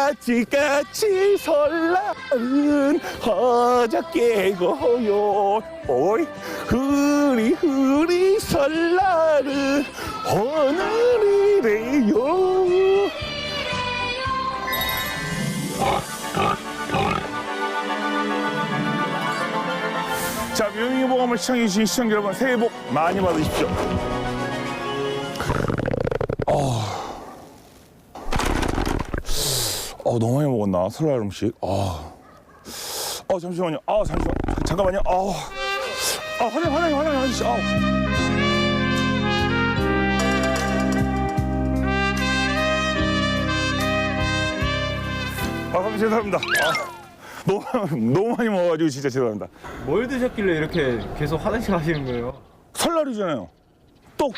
까치까치 설날은 어저께고요. 오이 흐리 설날은 오늘이래요. 자, 명의보감을 시청해주신 시청자 여러분, 새해 복 많이 받으십시오. 너무 많이 먹었나? 설날 음식. 잠시만요. 잠깐만요. 화장님. 선생님 죄송합니다. 너무 많이 먹어가지고 진짜 죄송합니다. 뭘 드셨길래 이렇게 계속 화장실 가시는 거예요? 설날이잖아요. 떡국,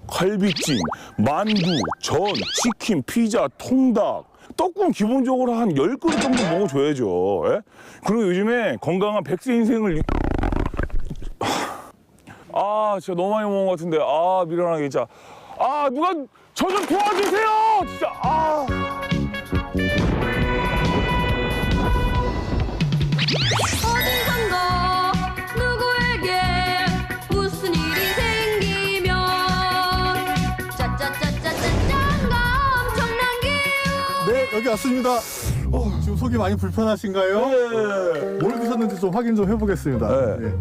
갈비찜, 만두, 전, 치킨, 피자, 통닭. 떡국은 기본적으로 한 10그릇 정도 먹어줘야죠. 예? 그리고 요즘에 건강한 100세 인생을 진짜 너무 많이 먹은 것 같은데 미련하게 진짜 누가 저 좀 도와주세요 진짜 어디선가 누구에게 무슨 일이 생기면 짜짜짜짜짜짠가 엄청난 기운. 네, 여기 왔습니다. 지금 속이 많이 불편하신가요? 네. 뭘 드셨는지 좀 확인 좀 해보겠습니다. 네. 예.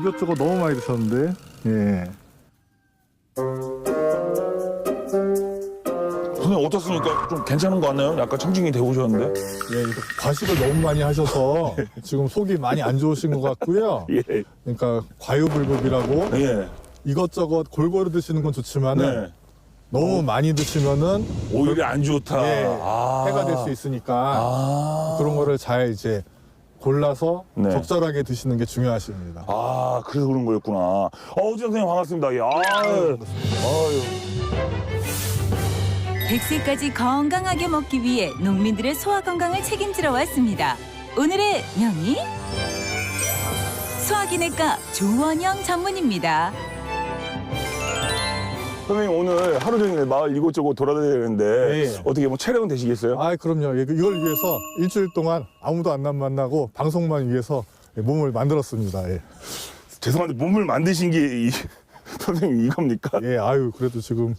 이것저것 너무 많이 드셨는데. 예. 선생님 어떻습니까? 좀 괜찮은 거 같나요? 약간 청진이 되오셨는데. 예, 이거 과식을 너무 많이 하셔서 지금 속이 많이 안 좋으신 것 같고요. 예. 그러니까 과유불급이라고 예. 이것저것 골고루 드시는 건 좋지만은 네. 너무 많이 드시면은 오히려 안 좋다. 예, 해가 될 수 있으니까 그런 거를 잘 이제 골라서 네. 적절하게 드시는 게 중요하십니다. 그래서 그런 거였구나. 선생님 반갑습니다. 예. 100세까지 건강하게 먹기 위해 농민들의 소화 건강을 책임지러 왔습니다. 오늘의 명의 소화기내과 조원영 전문입니다. 선생님 오늘 하루 종일 마을 이곳저곳 돌아다녀야 되는데 예. 어떻게 뭐 촬영은 되시겠어요? 그럼요. 이걸 위해서 일주일 동안 아무도 안 만나고 방송만 위해서 몸을 만들었습니다. 예. 죄송한데 몸을 만드신 게 선생님 이겁니까? 예, 그래도 지금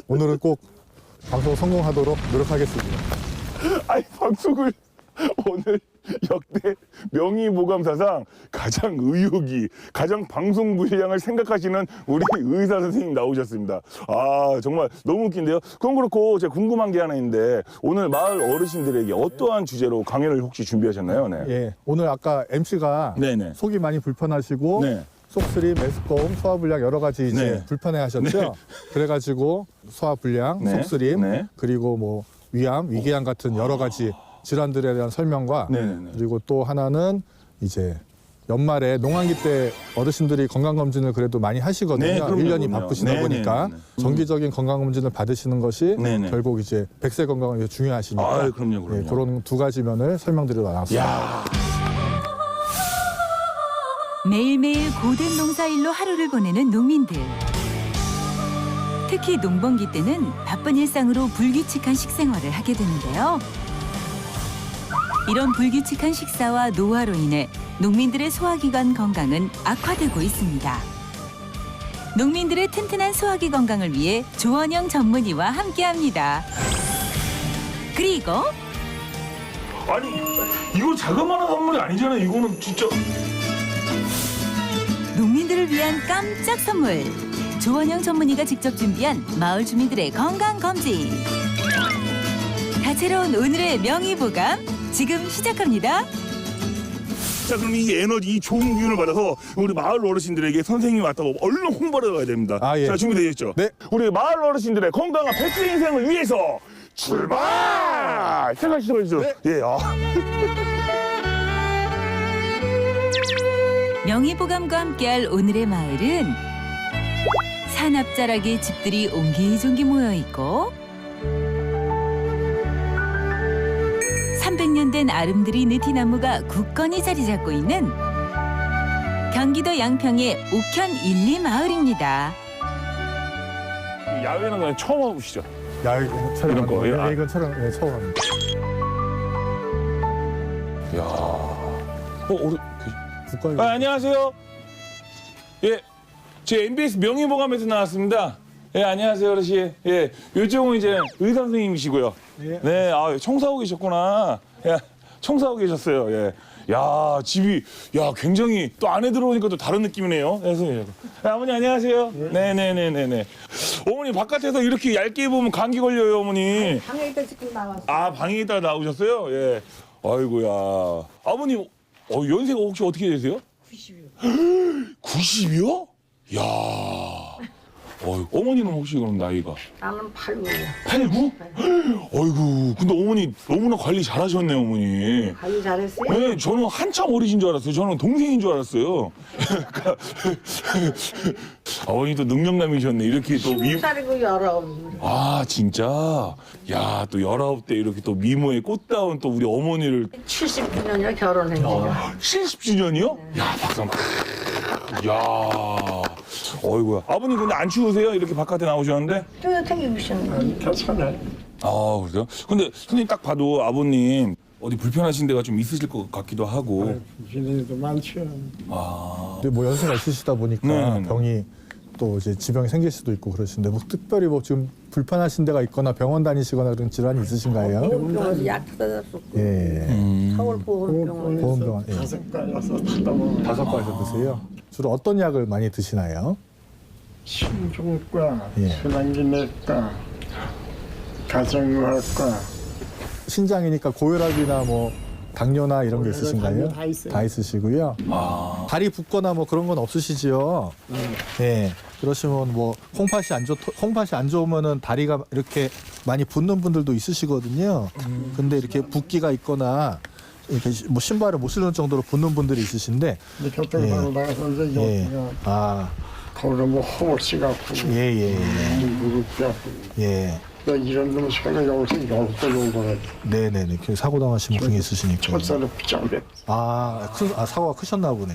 오늘은 꼭 방송 성공하도록 노력하겠습니다. 방송을 오늘 역대 명의보감사상 가장 의욕이, 가장 방송 분량을 생각하시는 우리 의사 선생님 나오셨습니다. 정말 너무 웃긴데요. 그건 그렇고 제가 궁금한 게 하나 있는데 오늘 마을 어르신들에게 어떠한 주제로 강연을 혹시 준비하셨나요? 네. 예, 오늘 아까 MC가 네네. 속이 많이 불편하시고 네. 속쓰림, 메스꺼움, 소화불량 여러 가지 이제 네. 불편해하셨죠. 네. 그래가지고 소화불량, 네. 속쓰림, 네. 그리고 뭐 위암, 위궤양 같은 여러 가지 질환들에 대한 설명과 네네네. 그리고 또 하나는 이제 연말에 농한기 때 어르신들이 건강검진을 그래도 많이 하시거든요. 네, 그럼요, 1년이 그럼요. 바쁘시다 네네네. 보니까 정기적인 건강검진을 받으시는 것이 네네. 결국 이제 100세 건강을 위해 중요하시니까 그럼요. 그런 두 가지 면을 설명드리러 나왔습니다. 야. 매일매일 고된 농사일로 하루를 보내는 농민들. 특히 농번기 때는 바쁜 일상으로 불규칙한 식생활을 하게 되는데요. 이런 불규칙한 식사와 노화로 인해 농민들의 소화기관 건강은 악화되고 있습니다. 농민들의 튼튼한 소화기 건강을 위해 조원영 전문의와 함께합니다. 그리고 이거 자그마한 선물이 아니잖아요. 이거는 진짜. 농민들을 위한 깜짝 선물. 조원영 전문의가 직접 준비한 마을 주민들의 건강검진. 다채로운 오늘의 명의보감 지금 시작합니다. 자, 그럼 이 에너지, 이 좋은 기운을 받아서 우리 마을 어르신들에게 선생님이 왔다고 얼른 홍보를 가야 됩니다. 예. 자, 준비되셨죠? 네. 우리 마을 어르신들의 건강한 100세 인생을 위해서 출발! 시작하시죠. 네. 예, 명의보감과 함께할 오늘의 마을은 산 앞자락에 집들이 옹기종기 모여있고 300년 된 아름드리 느티나무가 굳건히 자리 잡고 있는 경기도 양평의 옥현 1, 2 마을입니다. 야외는 그냥 처음 와보시죠. 야외 촬영. 이런 거, 예, 아. 이건 촬영 처음 합니다. 야, 어디? 국가에 안녕하세요. 예, 제 MBS 명의보감에서 나왔습니다. 예, 안녕하세요, 어르신. 예, 요쪽은 이제 의사 선생님이시고요. 예. 네, 아, 청소하고 계셨구나. 예, 청소하고 계셨어요. 예. 야, 집이, 야, 굉장히 또 안에 들어오니까 또 다른 느낌이네요. 예, 선생님. 예, 어머니, 안녕하세요. 네네네네네. 어머니, 바깥에서 이렇게 얇게 입으면 감기 걸려요, 어머니. 방에 있다 지금 나왔어. 아, 방에 있다 나오셨어요? 예. 아이고야. 아버님, 연세가 혹시 어떻게 되세요? 90이요. 90이요? 야. 어머니는 혹시 그럼 나이가? 나는 89요. 89? 어이구, 근데 어머니 너무나 관리 잘하셨네요, 어머니. 관리 잘했어요? 네, 저는 한참 어리신 줄 알았어요. 저는 동생인 줄 알았어요. 그러니까 어머니도 능력남이셨네. 이렇게 또 10살이고 19. 아, 진짜? 야, 또 19대 이렇게 또 미모에 꽃다운 또 우리 어머니를 79년이요 결혼한 지가. 70주년이요? 야, 박수 한번. 야, 어이구야. 아버님 근데 안 추우세요? 이렇게 바깥에 나오셨는데? 뚜렷하게 입으셨네. 괜찮아요. 아, 그래요? 근데 선생님 딱 봐도 아버님 어디 불편하신 데가 좀 있으실 것 같기도 하고. 진행도 많죠. 근데 뭐 연세가 있으시다 보니까 네. 병이 또 이제 지병이 생길 수도 있고 그러신데 뭐 특별히 뭐 지금 불편하신 데가 있거나 병원 다니시거나 그런 질환이 있으신가요? 보험병원에서 약 사다 줬고. 예. 서울 보험병원. 보험병원. 예. 다섯 가서 타다 보면 5과에서 드세요. 주로 어떤 약을 많이 드시나요? 신종과, 예. 순환기내과, 가정의학과. 신장이니까 고혈압이나 뭐 당뇨나 이런 게 고혈압, 있으신가요? 당뇨 다 있어요. 다 있으시고요. 아, 다리 붓거나 뭐 그런 건 없으시죠? 예. 그러시면 뭐 콩팥이 안 좋으면은 다리가 이렇게 많이 붓는 분들도 있으시거든요. 근데 이렇게 붓기가 있거나 이렇게 뭐 신발을 못 신는 정도로 붓는 분들이 있으신데 근데 교통사고 나가서 이제 예. 여기가 아, 거기서 뭐 허벅지가 아프고, 예. 무릎이 아프고. 예. 나 이런 놈 시간에 여기서 10번 온 거라. 네네네. 그 사고 당하신 분이 있으시니까. 철사를 붙잡았. 사고가 크셨나 보네.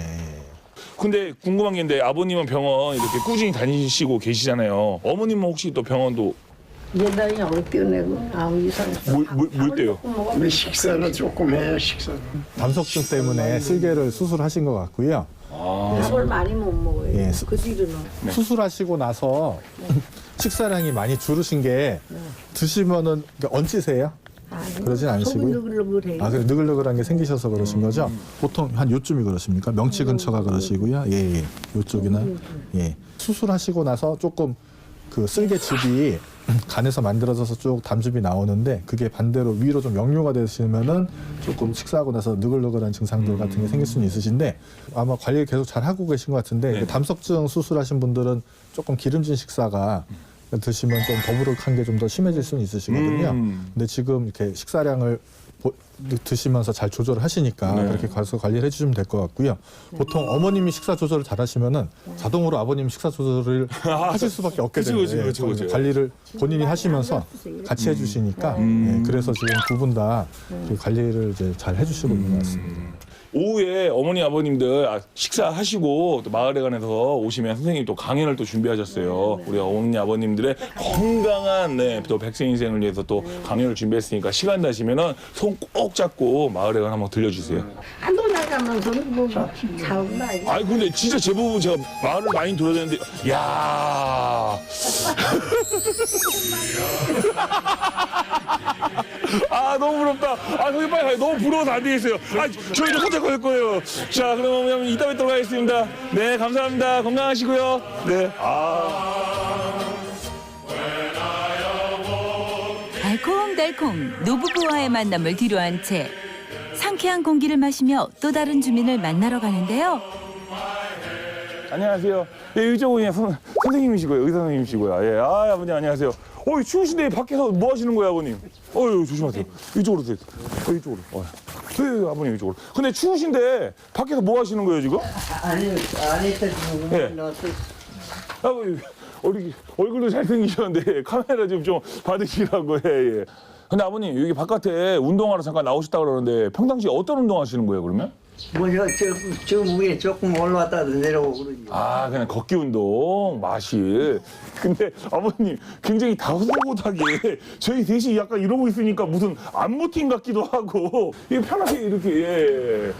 근데 궁금한 게 있는데 아버님은 병원 이렇게 꾸준히 다니시고 계시잖아요. 어머님은 혹시 또 병원도 옛날에 영을 띄어내고 아무 이상 없어. 물 때요? 우리 식사는 조금 해요, 식사는. 담석증 때문에 쓸개를 수술하신 것 같고요. 밥을 많이 못 먹어요. 예. 그 뒤로는. 수술하시고 나서 식사량이 많이 줄으신 게 드시면은 그러니까 얹히세요? 그러진 않으시고요. 속이 느글느글해요. 그래 느글느글한 게 생기셔서 그러신 거죠? 보통 한 요쯤이 그러십니까? 명치 근처가 그러시고요. 예. 요쪽이나 예. 수술하시고 나서 조금 그 쓸개즙이 간에서 만들어져서 쭉 담즙이 나오는데 그게 반대로 위로 좀 역류가 되시면은 조금 식사하고 나서 느글느글한 증상들 같은 게 생길 수는 있으신데 아마 관리를 계속 잘 하고 계신 것 같은데 담석증 수술하신 분들은 조금 기름진 식사가 드시면 좀 더부룩한 게 좀 더 심해질 수는 있으시거든요. 근데 지금 이렇게 식사량을 드시면서 잘 조절을 하시니까 그렇게 가서 관리를 해주시면 될 것 같고요. 보통 어머님이 식사 조절을 잘하시면은 자동으로 아버님 식사 조절을 하실 수밖에 없게 되는 그치. 관리를 본인이 하시면서 같이 해주시니까 예, 그래서 지금 두 분 다 관리를 이제 잘 해주시고 있는 것 같습니다. 오후에 어머니 아버님들 식사하시고 또 마을회관에서 오시면 선생님이 또 강연을 또 준비하셨어요. 우리 어머니 아버님들의 건강한 또 백세 인생을 위해서 또 강연을 준비했으니까 시간 나시면은 손 꼭 잡고 마을회관 한번 들려주세요. 안도 나가면서는 뭐 자고 나지. 아니 근데 진짜 제 부분 제가 말을 많이 들어야 되는데 야. 아 너무 부럽다. 아 선생님 빨리 가요. 너무 부러워서 안 되겠어요. 아 저희도 혼자 갈 거예요. 자 그러면 이따 뵙도록 하겠습니다. 네 감사합니다. 건강하시고요. 네. 달콤달콤 노부부와의 만남을 뒤로한 채 상쾌한 공기를 마시며 또 다른 주민을 만나러 가는데요. 안녕하세요. 예, 이쪽은 선생님이시고요. 의사 선생님이시고요. 예, 아버님 안녕하세요. 추우신데 밖에서 뭐 하시는 거예요, 아버님? 조심하세요. 이쪽으로 오세요. 이쪽으로. 네, 아버님 이쪽으로. 근데 추우신데 밖에서 뭐 하시는 거예요, 지금? 안에 지금 예. 아버님 얼굴도 잘생기셨는데 카메라 좀 받으시라고 예. 근데 아버님 여기 바깥에 운동하러 잠깐 나오셨다 그러는데 평상시에 어떤 운동 하시는 거예요, 그러면? 뭐저 위에 조금 올라왔다 내려오고 그러지. 아, 그냥 걷기 운동, 마실. 근데 아버님 굉장히 다소곳하게 저희 셋이 약간 이러고 있으니까 무슨 안무팀 같기도 하고 이게 편하게 이렇게 예.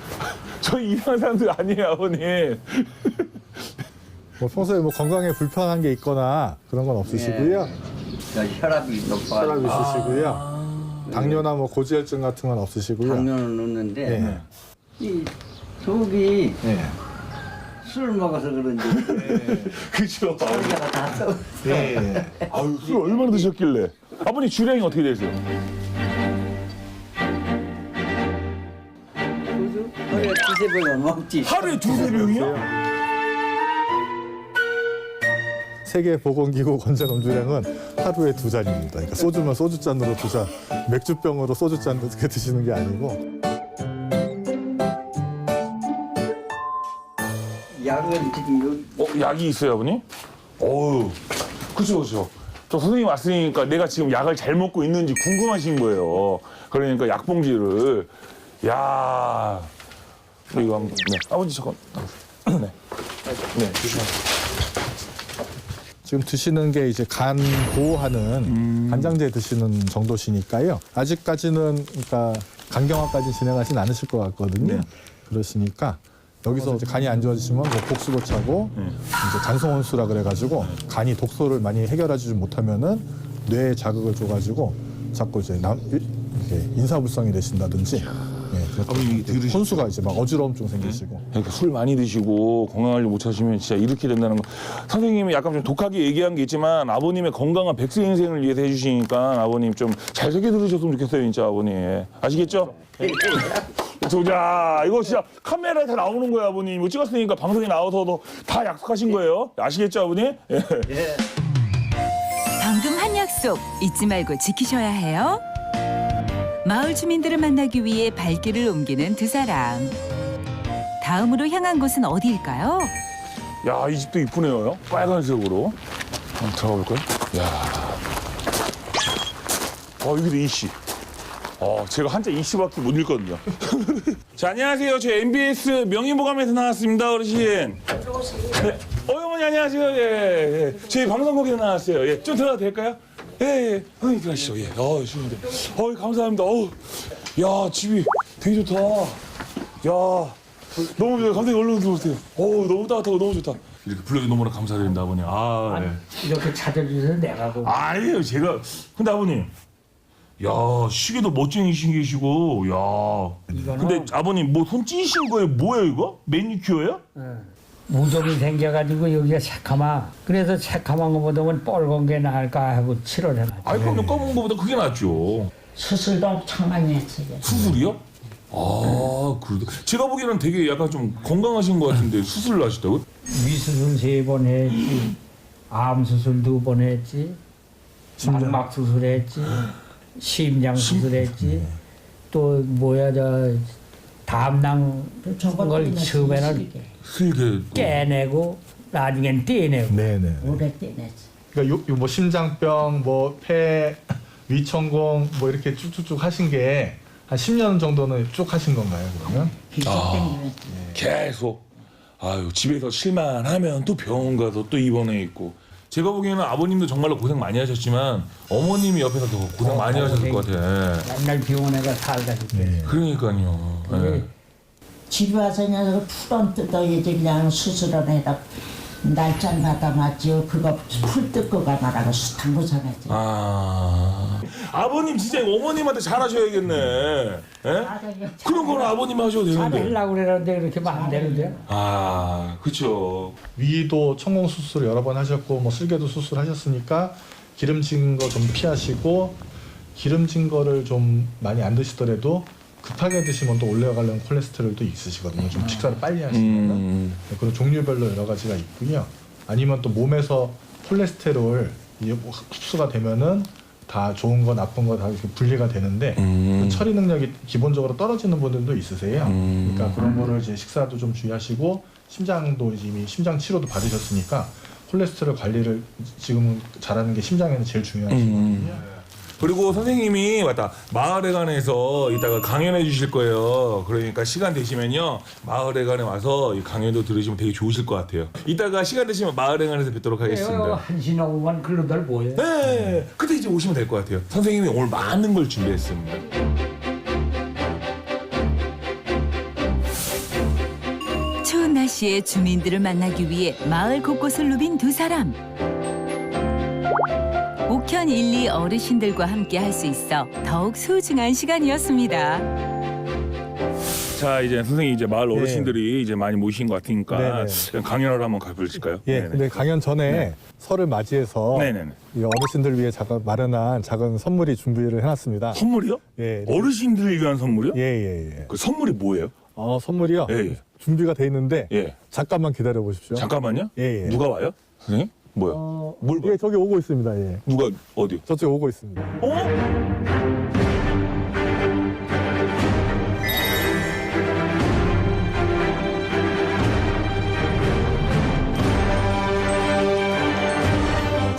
저희 이상한 사람들 아니에요, 아버님. 뭐 평소에 뭐 건강에 불편한 게 있거나 그런 건 없으시고요. 혈압이 높아. 혈압 있으시고요. 당뇨나 뭐 고지혈증 같은 건 없으시고요. 당뇨는 없는데 예. 이 속이 예. 술 먹어서 그런지 그죠? 소리가 다 써. 예. 아유, 술 얼마나 드셨길래? 아버님 주량이 어떻게 되세요? 하루에 두세 번은 먹지. 하루에 두세 병이요? 세계보건기구 권장 음주량은 하루에 2잔입니다. 그러니까 소주면 소주잔으로 2잔, 맥주병으로 소주잔 이렇게 드시는 게 아니고. 약은 지금 약이 있어요, 아버님? 어우, 그죠. 저 선생님 왔으니까 내가 지금 약을 잘 먹고 있는지 궁금하신 거예요. 그러니까 약봉지를. 야, 이거 한번. 네, 아버지 잠깐. 네, 네, 조심하세요. 지금 드시는 게 이제 간 보호하는 간장제 드시는 정도시니까요. 아직까지는 그러니까 간경화까지 진행하진 않으실 것 같거든요. 네. 그러시니까 여기서 이제 간이 안 좋아지시면 뭐 복수고차고 이제 간송원수라 그래가지고 간이 독소를 많이 해결하지 못하면은 뇌에 자극을 줘가지고 자꾸 이제 이렇게 인사불성이 되신다든지. 예, 아버님 이게 들으시죠? 혼수가 이제 막 어지러움증 생기시고. 그러니까 술 많이 드시고 건강을 못 찾으면 진짜 이렇게 된다는 거. 선생님이 약간 좀 독하게 얘기한 게 있지만 아버님의 건강한 백세 인생을 위해서 해주시니까 아버님 좀 잘 새겨 들으셨으면 좋겠어요, 진짜 아버님. 아시겠죠? 자, 이거 진짜 카메라에 다 나오는 거예요, 아버님. 이거 찍었으니까 방송에 나와서도 다 약속하신 거예요. 아시겠죠, 아버님? 예. 방금 한 약속 잊지 말고 지키셔야 해요. 마을 주민들을 만나기 위해 발길을 옮기는 두 사람. 다음으로 향한 곳은 어디일까요? 야, 이 집도 이쁘네요. 빨간색으로. 한번 들어가 볼까요? 야. 여기도 이씨. 제가 한자 이씨밖에 못 읽거든요. 자, 안녕하세요. 저 MBS 명의보감에서 나왔습니다, 어르신. 네. 어머니 안녕하세요. 예. 저희 방송국에서 나왔어요. 예. 좀 들어가도 될까요? 예. 형님 들어가시죠. 예. 좋은데. 감사합니다. 야, 집이 되게 좋다. 야, 너무 좋아요. 감독님 얼른 들어오세요. 너무 따뜻하고 너무 좋다. 이렇게 불러주셔서 너무나 감사드립니다, 아버님. 이렇게 찾아주셔서 내가 그 아니에요, 제가. 근데 아버님, 야, 시계도 멋쟁이신 계시고, 야. 근데 아버님, 뭐 손 찌신 거예요? 뭐예요, 이거? 매니큐어예요? 무좀이 생겨가지고 여기가 새카마. 그래서 새카만 거보다는 뻘건 게 나을까 하고 치료를 해놨지. 아이, 그럼 검은 거보다 그게 낫죠. 수술도 엄청 많이 했어요. 수술이요? 그래도. 제가 보기에는 되게 약간 좀 건강하신 것 같은데 수술을 하셨다고요? 위수술 3번 했지. 암 수술 2번 했지. 망막 수술했지. 심장 수술했지. 또 담낭 걸 처음에는 슬게. 깨내고 나중엔 떼내고. 네네. 오래 떼냈지. 그러니까 뭐 심장병, 뭐 폐, 위천공 뭐 이렇게 쭉쭉쭉 하신 게 한 10년 정도는 쭉 하신 건가요, 그러면? 계속. 집에서 실만하면 또 병원 가서 또 입원해 있고. 제가 보기에는 아버님도 정말로 고생 많이 하셨지만 어머님이 옆에서 더 고생 많이 하셨을 것 같아. 맨날 병원에 가 살다 싶어. 그러니까요. 예. 집에 와서 그냥 풀은 뜯어야지 그냥 수술을 해다 날짜 받아 맞지요. 그거 풀 뜯고 가느라고 당구 사갔지. 아버님 진짜 어머님한테 잘하셔야겠네. 예? 그런 거는 아버님 하셔도 되는데. 잘하려고 그러는데 그렇게 하면 안 되는데요. 그렇죠. 위도 천공 수술 여러 번 하셨고 뭐 슬개도 수술하셨으니까 기름진 거 좀 피하시고 기름진 거를 좀 많이 안 드시더라도 급하게 드시면 또 올라가려는 콜레스테롤도 있으시거든요. 좀 식사를 빨리 하시면 그런 종류별로 여러 가지가 있고요. 아니면 또 몸에서 콜레스테롤 흡수가 되면은 다 좋은 거 나쁜 거 다 이렇게 분리가 되는데 그 처리 능력이 기본적으로 떨어지는 분들도 있으세요. 그러니까 그런 거를 이제 식사도 좀 주의하시고 심장도 이미 심장 치료도 받으셨으니까 콜레스테롤 관리를 지금은 잘하는 게 심장에는 제일 중요하시거든요. 그리고 선생님이 맞다 마을회관에서 이따가 강연해 주실 거예요. 그러니까 시간 되시면요 마을회관에 와서 이 강연도 들으시면 되게 좋으실 것 같아요. 이따가 시간 되시면 마을회관에서 뵙도록 하겠습니다. 1시 넘으면 글로들 뭐해? 네, 그때 이제 오시면 될 것 같아요. 선생님이 오늘 많은 걸 준비했습니다. 추운 날씨에 주민들을 만나기 위해 마을 곳곳을 누빈 두 사람. 옥현 1, 2 어르신들과 함께 할 수 있어 더욱 소중한 시간이었습니다. 자, 이제 선생님 이제 마을 어르신들이 이제 많이 모이신 것 같으니까 네네. 그냥 강연을 한번 가보실까요? 예, 근데 강연 전에 설을 맞이해서 네네네. 이 어르신들 위해 마련한 작은 선물이 준비를 해놨습니다. 선물이요? 예, 어르신들을 위한 선물이요? 예. 그 선물이 뭐예요? 선물이요? 예. 준비가 돼 있는데 예. 잠깐만 기다려 보십시오. 잠깐만요. 예. 누가 와요? 선생님? 뭐야? 뭘 봐요? 예, 저기 오고 있습니다. 예. 누가 어디요? 저쪽 오고 있습니다.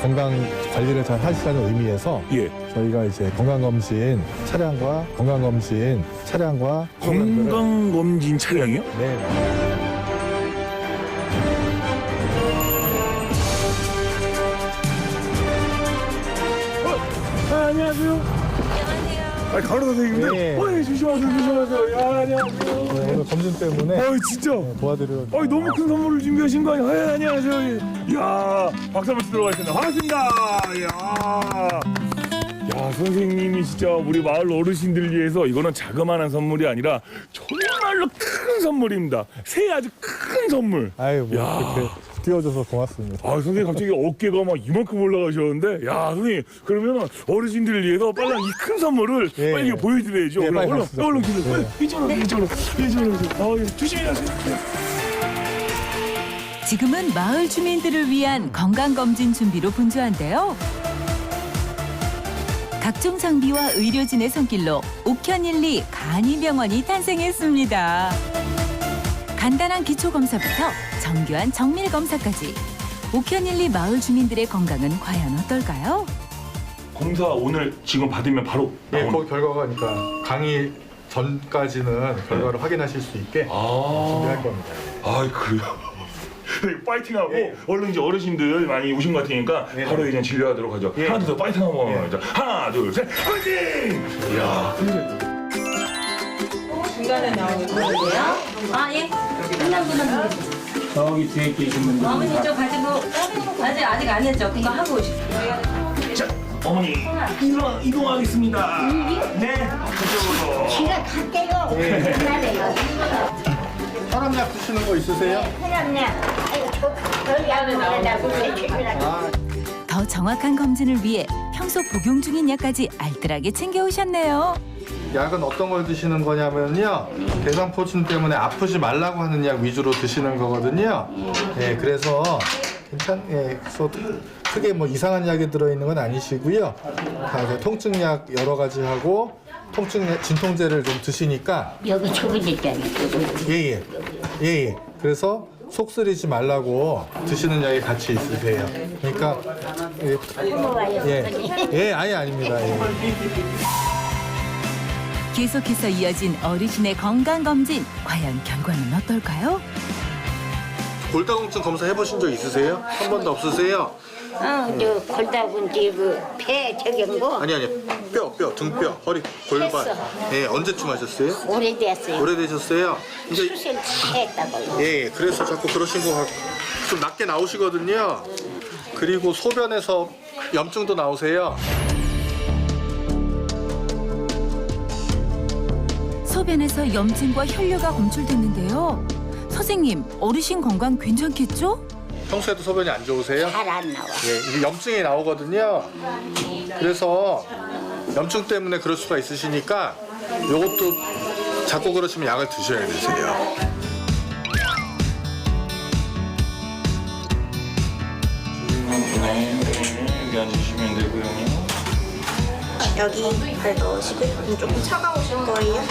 건강 관리를 잘 하시자는 의미에서 예. 저희가 이제 건강검진 차량과 프로그램들을 건강검진 차량이요? 네. 안녕하세요. 아, 가로 선생님인데? 네. 조심하세요. 야, 안녕하세요. 오늘 검진 때문에 진짜. 도와드려. 너무 큰 선물을 준비하신 거 아니에요? 안녕하세요. 이야, 박수 한번 들어가겠습니다. 반갑습니다. 야, 선생님이 진짜 우리 마을 어르신들 위해서 이거는 자그마한 선물이 아니라 정말로 큰 선물입니다. 새 아주 큰 선물. 아유, 뭐 야. 이렇게 띄워줘서 고맙습니다. 선생님 갑자기 어깨가 막 이만큼 올라가셨는데, 야, 선생님 그러면은 어르신들을 위해서 빨리 이 큰 선물을 예. 빨리 보여드려야죠. 예, 빨리 얼른 가시죠. 얼른 기다려. 예. 이쪽으로. 조심히 가세요. 지금은 마을 주민들을 위한 건강검진 준비로 분주한데요. 각종 장비와 의료진의 손길로 옥현 1, 2 간이병원이 탄생했습니다. 간단한 기초검사부터 정교한 정밀검사까지 옥현 1, 2 마을 주민들의 건강은 과연 어떨까요? 검사 오늘 지금 받으면 바로 예, 그 결과가 그러니까 강의 전까지는 결과를 확인하실 수 있게 준비할 겁니다. 그래요? 파이팅하고 얼른 이제 어르신들 많이 오신 것 같으니까 바로 이제 진료하도록 하죠. 하나 둘 셋 파이팅 한번 하자. 하나 둘 셋 파이팅! 이야. 중간에 나오는 거예요? 예. 끝난 분은 저기 뒤에 계신 분들. 어머니 저 가지고 아직 안 했죠? 그거 하고 오실게요. 자, 어머니 이동하겠습니다. 네, 그쪽으로. 제가 갈게요. 그날에요. 혈압약 드시는 거 있으세요? 그럼요. 저기 안에 나오고 더 정확한 검진을 위해 평소 복용 중인 약까지 알뜰하게 챙겨오셨네요. 약은 어떤 걸 드시는 거냐면요. 대상포진 때문에 아프지 말라고 하는 약 위주로 드시는 거거든요. 예, 그래서 그래서 크게 뭐 이상한 약이 들어있는 건 아니시고요. 다 이제 통증약 여러 가지 하고 진통제를 좀 드시니까 여기 저기 있잖아요. 예. 그래서 속 쓰리지 말라고 드시는 약이 같이 있으세요. 그러니까 아예 아닙니다. 예. 계속해서 이어진 어르신의 건강검진, 과연 결과는 어떨까요? 골다공증 검사 해보신 적 있으세요? 한 번도 없으세요? 저 골다공증 배 저기 거 아니 뼈 등뼈 허리 골반 했어. 예 언제쯤 하셨어요? 오래됐어요. 오래되셨어요? 이제 수술 다 했다고요. 예 그래서 자꾸 그러신 거 같고 좀 낮게 나오시거든요. 그리고 소변에서 염증도 나오세요. 소변에서 염증과 혈류가 검출됐는데요. 선생님, 어르신 건강 괜찮겠죠? 평소에도 소변이 안 좋으세요? 잘 안 나와. 예, 이게 염증이 나오거든요. 그래서 염증 때문에 그럴 수가 있으시니까 요것도 자꾸 그러시면 약을 드셔야 되세요. 여기 앉으시면 되고요. 여기 발 넣으시고 조금 차가우실 거예요.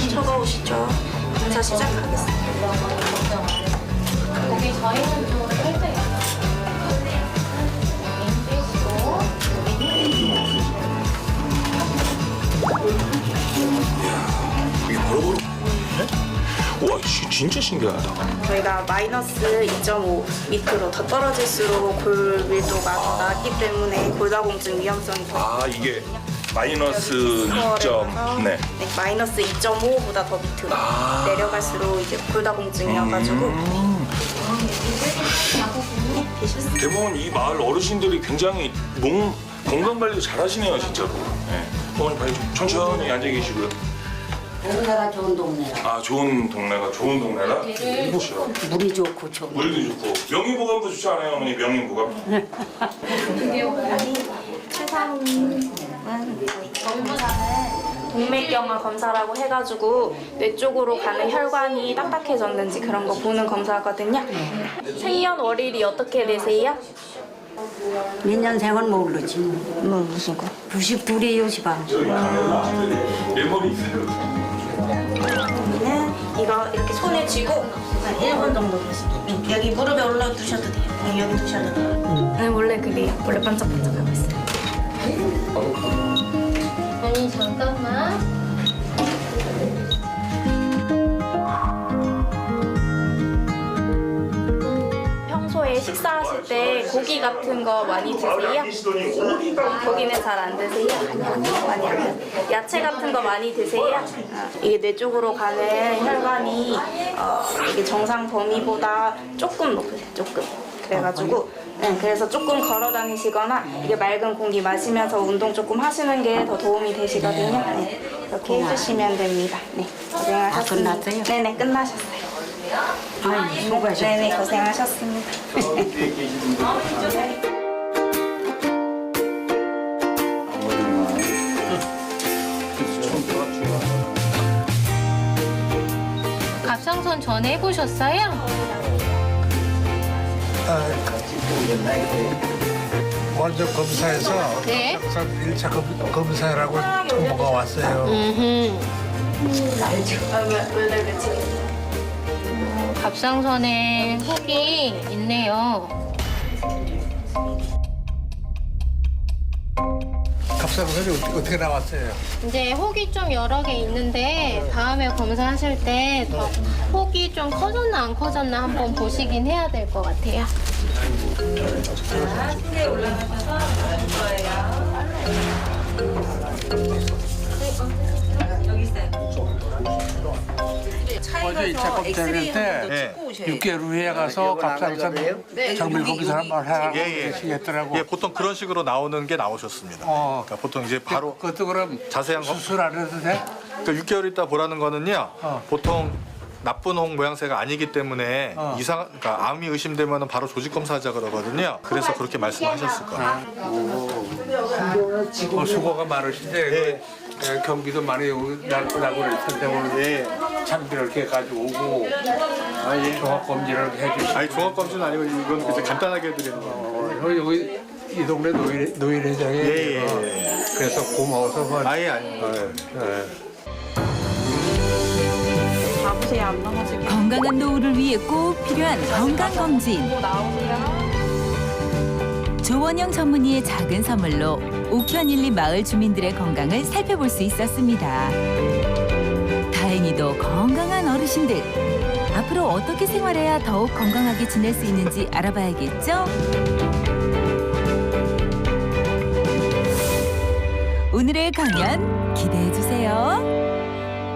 차가우시죠? 검사 시작하겠습니다. 여기 저희는 좀 살짝 진짜 신기하다. 저희가 마이너스 2.5 밑으로 더 떨어질수록 골밀도가 더 낮기 때문에 골다공증 위험성이 더 아, 이게 마이너스 2점. 네. 마이너스 2.5보다 더 밑으로 내려갈수록 이제 골다공증이어가지고 대부분 이 마을 어르신들이 굉장히 몸 건강 관리 잘하시네요, 진짜로. 네. 어머니 빨리 좀 천천히 앉아 계시고요. 동네가 좋은 동네라. 아, 좋은 동네라? 이보시오. 물이 좋고 좋은. 물도 좋고 명의보감도 좋지 않아요, 어머니? 명의보감. 최상은 동맥경화 검사라고 해가지고 뇌 쪽으로 가는 혈관이 딱딱해졌는지 그런 거 보는 검사거든요. 생년월일이 어떻게 되세요? 몇 년생은 모르지. 뭐 무슨 거? 92이에요, 시방. 메모리 있어요. 이거 이렇게 손에 쥐고 한 1분 정도 계시고 여기 무릎에 올려 두셔도 돼요. 여기 두셔도 돼요. 네, 원래 그래요. 원래 반짝반짝하고 있어요. 아니 잠깐만. 평소에 식사하실 때 고기 같은 거 많이 드세요? 고기는 잘 안 드세요? 많이 안 드세요. 야채 같은 거 많이 드세요? 이게 뇌 쪽으로 가는 혈관이 이게 정상 범위보다 조금 높으세요. 조금. 그래가지고 그래서 조금 걸어 다니시거나 이게 맑은 공기 마시면서 운동 조금 하시는 게 더 도움이 되시거든요. 네, 이렇게 해주시면 됩니다. 네, 고생하셨습니다. 끝났어요? 네네, 끝나셨어요. 수고하셨어요. 네네, 고생하셨습니다. 갑상선 전에 해보셨어요? 먼저 검사해서 네. 1차 검사라고 통보가 왔어요. 갑상선에 혹이 있네요. 갑상선이 어떻게 나왔어요? 이제 혹이 좀 여러 개 있는데 다음에 검사하실 때 더 혹이 좀 커졌나 안 커졌나 한번 보시긴 해야 될 것 같아요. 먼저 2차 검사할 때 6개월 후에 가서 갑상선 정밀 검사 한번 하라고 하시겠더라고. 예, 보통 그런 식으로 나오는 게 나오셨습니다. 그러니까 보통 이제 바로 그것도 그럼 자세한 거. 수술 안 해도 돼? 그러니까 6개월 있다 보라는 거는요. 보통 나쁜 홍 모양새가 아니기 때문에 그러니까 암이 의심되면 바로 조직 검사하자 그러거든요. 그래서 그렇게 말씀하셨을 거예요. 수고가 많으신데 경기도 많이 나고 그럴 텐데 오늘 장비를 이렇게 가지고 오고 종합 검진을 해주시고. 아니 종합 검진은 아니고 이건 그냥 간단하게 해드리는 거예요. 여기 이 동네 노인회장에 그래서 고마워서 아예 아니에요. 잡으세요, 안 넘어지게. 건강한 노후를 위해 꼭 필요한 건강검진. 나오세요. 조원영 전문의의 작은 선물로 옥현일리 마을 주민들의 건강을 살펴볼 수 있었습니다. 다행히도 건강한 어르신들. 앞으로 어떻게 생활해야 더욱 건강하게 지낼 수 있는지 알아봐야겠죠? 오늘의 강연 기대해주세요.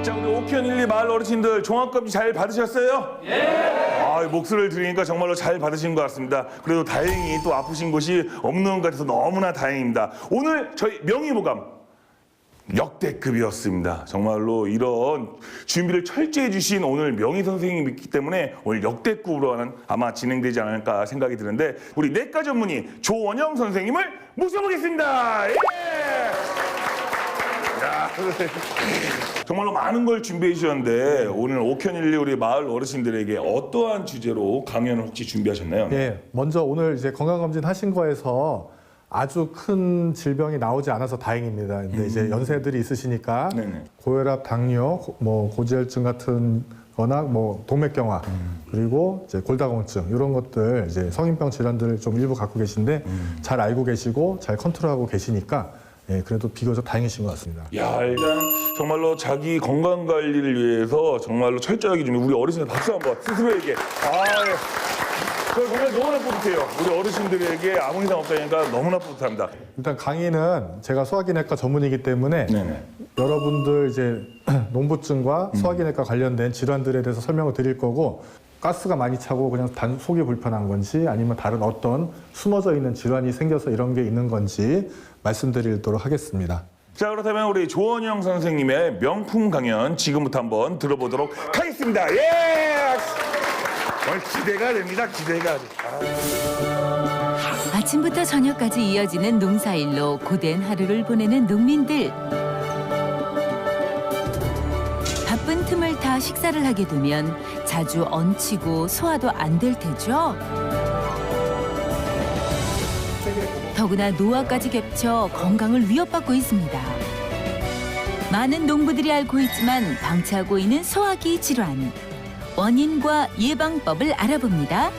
자, 우리 옥현일리 마을 어르신들 종합검진 잘 받으셨어요? 예! 아, 목소리를 들으니까 정말로 잘 받으신 것 같습니다. 그래도 다행히 또 아프신 곳이 없는 것 같아서 너무나 다행입니다. 오늘 저희 명의보감 역대급이었습니다. 정말로 이런 준비를 철저히 해주신 오늘 명의 선생님이 있기 때문에 오늘 역대급으로는 아마 진행되지 않을까 생각이 드는데 우리 내과 전문의 조원영 선생님을 모셔보겠습니다. 예! 야, 정말로 많은 걸 준비해 주셨는데 오늘 옥현일리 우리 마을 어르신들에게 어떠한 주제로 강연을 혹시 준비하셨나요? 예, 먼저 오늘 이제 건강검진 하신 거에서 아주 큰 질병이 나오지 않아서 다행입니다. 근데 이제 연세들이 있으시니까 네네. 고혈압, 당뇨, 뭐 고지혈증 같은 거나 뭐 동맥경화 그리고 이제 골다공증 이런 것들 이제 성인병 질환들을 좀 일부 갖고 계신데 잘 알고 계시고 잘 컨트롤하고 계시니까 예, 그래도 비교적 다행이신 것 같습니다. 야, 일단 정말로 자기 건강 관리를 위해서 정말로 철저하게 좀 우리 어르신들 박수 한번 스스로에게. 저 정말 너무나 뿌듯해요. 우리 어르신들에게 아무 이상 없다니까 너무나 뿌듯합니다. 일단 강의는 제가 소화기내과 전문이기 때문에 네네. 여러분들 이제 농부증과 소화기내과 관련된 질환들에 대해서 설명을 드릴 거고 가스가 많이 차고 그냥 단 속이 불편한 건지 아니면 다른 어떤 숨어져 있는 질환이 생겨서 이런 게 있는 건지 말씀드리도록 하겠습니다. 자, 그렇다면 우리 조원영 선생님의 명품 강연 지금부터 한번 들어보도록 하겠습니다. 예! 오늘 기대가 됩니다. 기대가. 아침부터 저녁까지 이어지는 농사일로 고된 하루를 보내는 농민들. 바쁜 틈을 타 식사를 하게 되면 자주 얹히고 소화도 안 될 테죠. 더구나 노화까지 겹쳐 건강을 위협받고 있습니다. 많은 농부들이 앓고 있지만 방치하고 있는 소화기 질환. 원인과 예방법을 알아봅니다.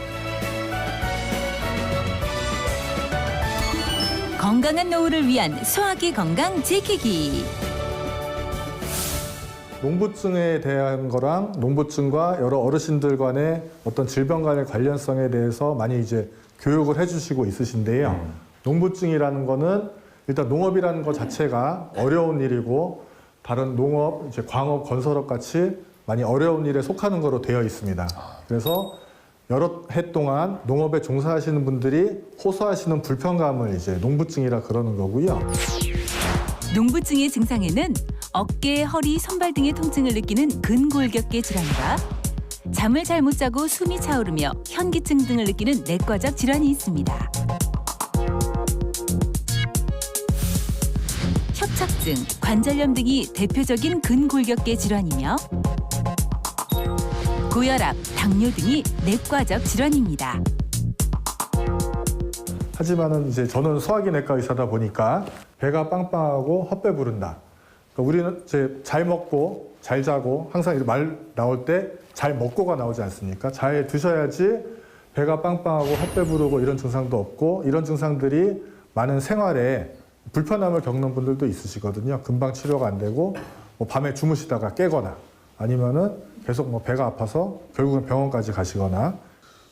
건강한 노후를 위한 소화기 건강 지키기. 농부증에 대한 거랑 농부증과 여러 어르신들 간의 어떤 질병 간의 관련성에 대해서 많이 이제 교육을 해주시고 있으신데요. 농부증이라는 거는 일단 농업이라는 것 자체가 어려운 일이고 다른 농업, 이제 광업, 건설업 같이 많이 어려운 일에 속하는 거로 되어 있습니다. 그래서 여러 해 동안 농업에 종사하시는 분들이 호소하시는 불편감을 이제 농부증이라 그러는 거고요. 농부증의 증상에는 어깨, 허리, 손발 등의 통증을 느끼는 근골격계 질환과 잠을 잘 못 자고 숨이 차오르며 현기증 등을 느끼는 내과적 질환이 있습니다. 협착증, 관절염 등이 대표적인 근골격계 질환이며 고혈압, 당뇨 등이 내과적 질환입니다. 하지만은 이제 저는 소화기내과 의사다 보니까 배가 빵빵하고 헛배 부른다. 그러니까 우리는 이제 잘 먹고 잘 자고 항상 말 나올 때 잘 먹고가 나오지 않습니까? 잘 드셔야지 배가 빵빵하고 헛배 부르고 이런 증상도 없고 이런 증상들이 많은 생활에 불편함을 겪는 분들도 있으시거든요. 금방 치료가 안 되고 뭐 밤에 주무시다가 깨거나 아니면은 계속 뭐 배가 아파서 결국은 병원까지 가시거나.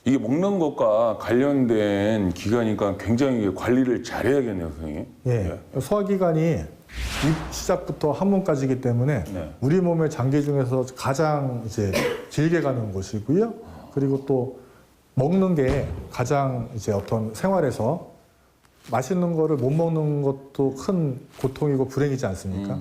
이게 먹는 것과 관련된 기관이니까 굉장히 관리를 잘해야겠네요, 선생님. 예. 소화기관이 입 시작부터 항문까지이기 때문에 네. 우리 몸의 장기 중에서 가장 이제 길게 가는 곳이고요. 그리고 또 먹는 게 가장 이제 어떤 생활에서 맛있는 거를 못 먹는 것도 큰 고통이고 불행이지 않습니까?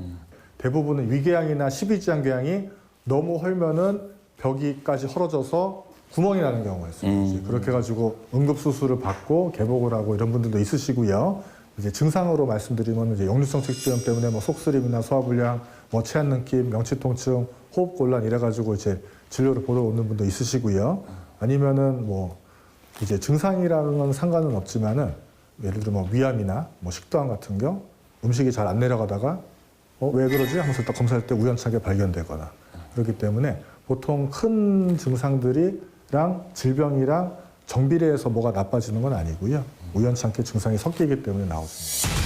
대부분은 위궤양이나 십이지장궤양이 너무 헐면은 벽이까지 헐어져서 구멍이 나는 경우가 있어요. 이제 그렇게 해가지고 응급수술을 받고 개복을 하고 이런 분들도 있으시고요. 이제 증상으로 말씀드리면 이제 역류성 식도염 때문에 뭐 속쓰림이나 소화불량, 뭐 체한 느낌, 명치통증, 호흡곤란 이래가지고 이제 진료를 보러 오는 분도 있으시고요. 아니면은 뭐 이제 증상이라는 건 상관은 없지만은 예를 들어 뭐 위암이나 뭐 식도암 같은 경우 음식이 잘 안 내려가다가 왜 그러지? 하면서 딱 검사할 때 우연찮게 발견되거나 그렇기 때문에 보통 큰 증상들이랑 질병이랑 정비례해서 뭐가 나빠지는 건 아니고요. 우연찮게 증상이 섞이기 때문에 나오습니다.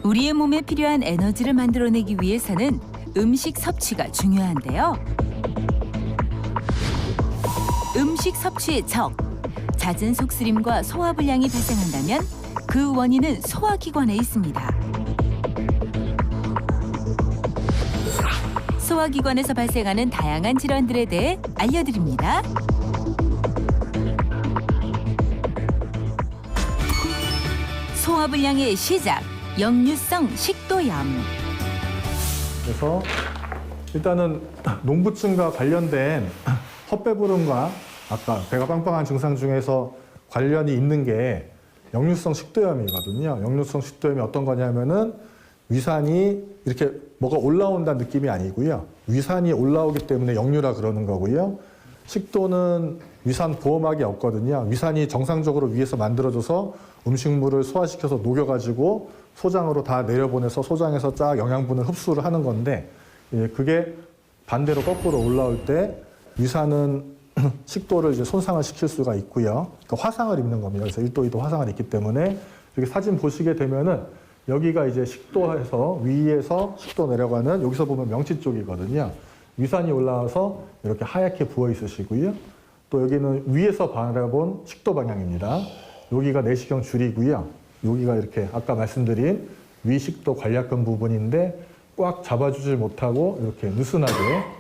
우리의 몸에 필요한 에너지를 만들어내기 위해서는 음식 섭취가 중요한데요. 음식 섭취의 적, 잦은 속쓰림과 소화불량이 발생한다면 그 원인은 소화기관에 있습니다. 소화기관에서 발생하는 다양한 질환들에 대해 알려드립니다. 소화불량의 시작, 역류성 식도염. 그래서 일단은 농부증과 관련된 헛배부름과 아까 배가 빵빵한 증상 중에서 관련이 있는 게 역류성 식도염이거든요. 역류성 식도염이 어떤 거냐면은 위산이 이렇게 뭐가 올라온다는 느낌이 아니고요. 위산이 올라오기 때문에 역류라 그러는 거고요. 식도는 위산 보호막이 없거든요. 위산이 정상적으로 위에서 만들어져서 음식물을 소화시켜서 녹여가지고 소장으로 다 내려보내서 소장에서 쫙 영양분을 흡수를 하는 건데 그게 반대로 거꾸로 올라올 때 위산은 식도를 이제 손상을 시킬 수가 있고요. 그러니까 화상을 입는 겁니다. 그래서 1도, 2도 화상을 입기 때문에 이렇게 사진 보시게 되면은 여기가 이제 식도에서 위에서 식도 내려가는 여기서 보면 명치 쪽이거든요. 위산이 올라와서 이렇게 하얗게 부어 있으시고요. 또 여기는 위에서 바라본 식도 방향입니다. 여기가 내시경 줄이고요. 여기가 이렇게 아까 말씀드린 위식도 관략근 부분인데 꽉 잡아주질 못하고 이렇게 느슨하게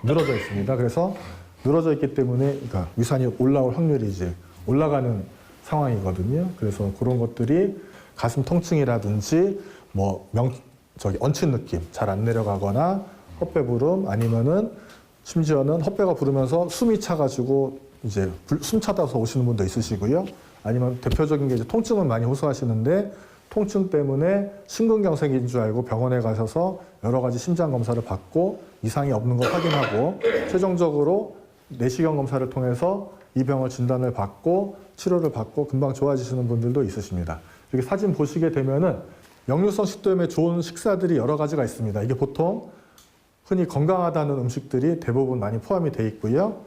늘어져 있습니다. 그래서 늘어져 있기 때문에 그러니까 위산이 올라올 확률이 이제 올라가는 상황이거든요. 그래서 그런 것들이 가슴 통증이라든지 뭐 얹힌 느낌 잘 안 내려가거나 헛배 부름 아니면은 심지어는 헛배가 부르면서 숨이 차가지고 이제 숨 차다서 오시는 분도 있으시고요. 아니면 대표적인 게 이제 통증은 많이 호소하시는데 통증 때문에 심근경색인 줄 알고 병원에 가셔서 여러 가지 심장 검사를 받고 이상이 없는 걸 확인하고 최종적으로 내시경 검사를 통해서 이 병을 진단을 받고 치료를 받고 금방 좋아지시는 분들도 있으십니다. 이렇게 사진 보시게 되면은 역류성 식도염에 좋은 식사들이 여러 가지가 있습니다. 이게 보통 흔히 건강하다는 음식들이 대부분 많이 포함이 돼 있고요.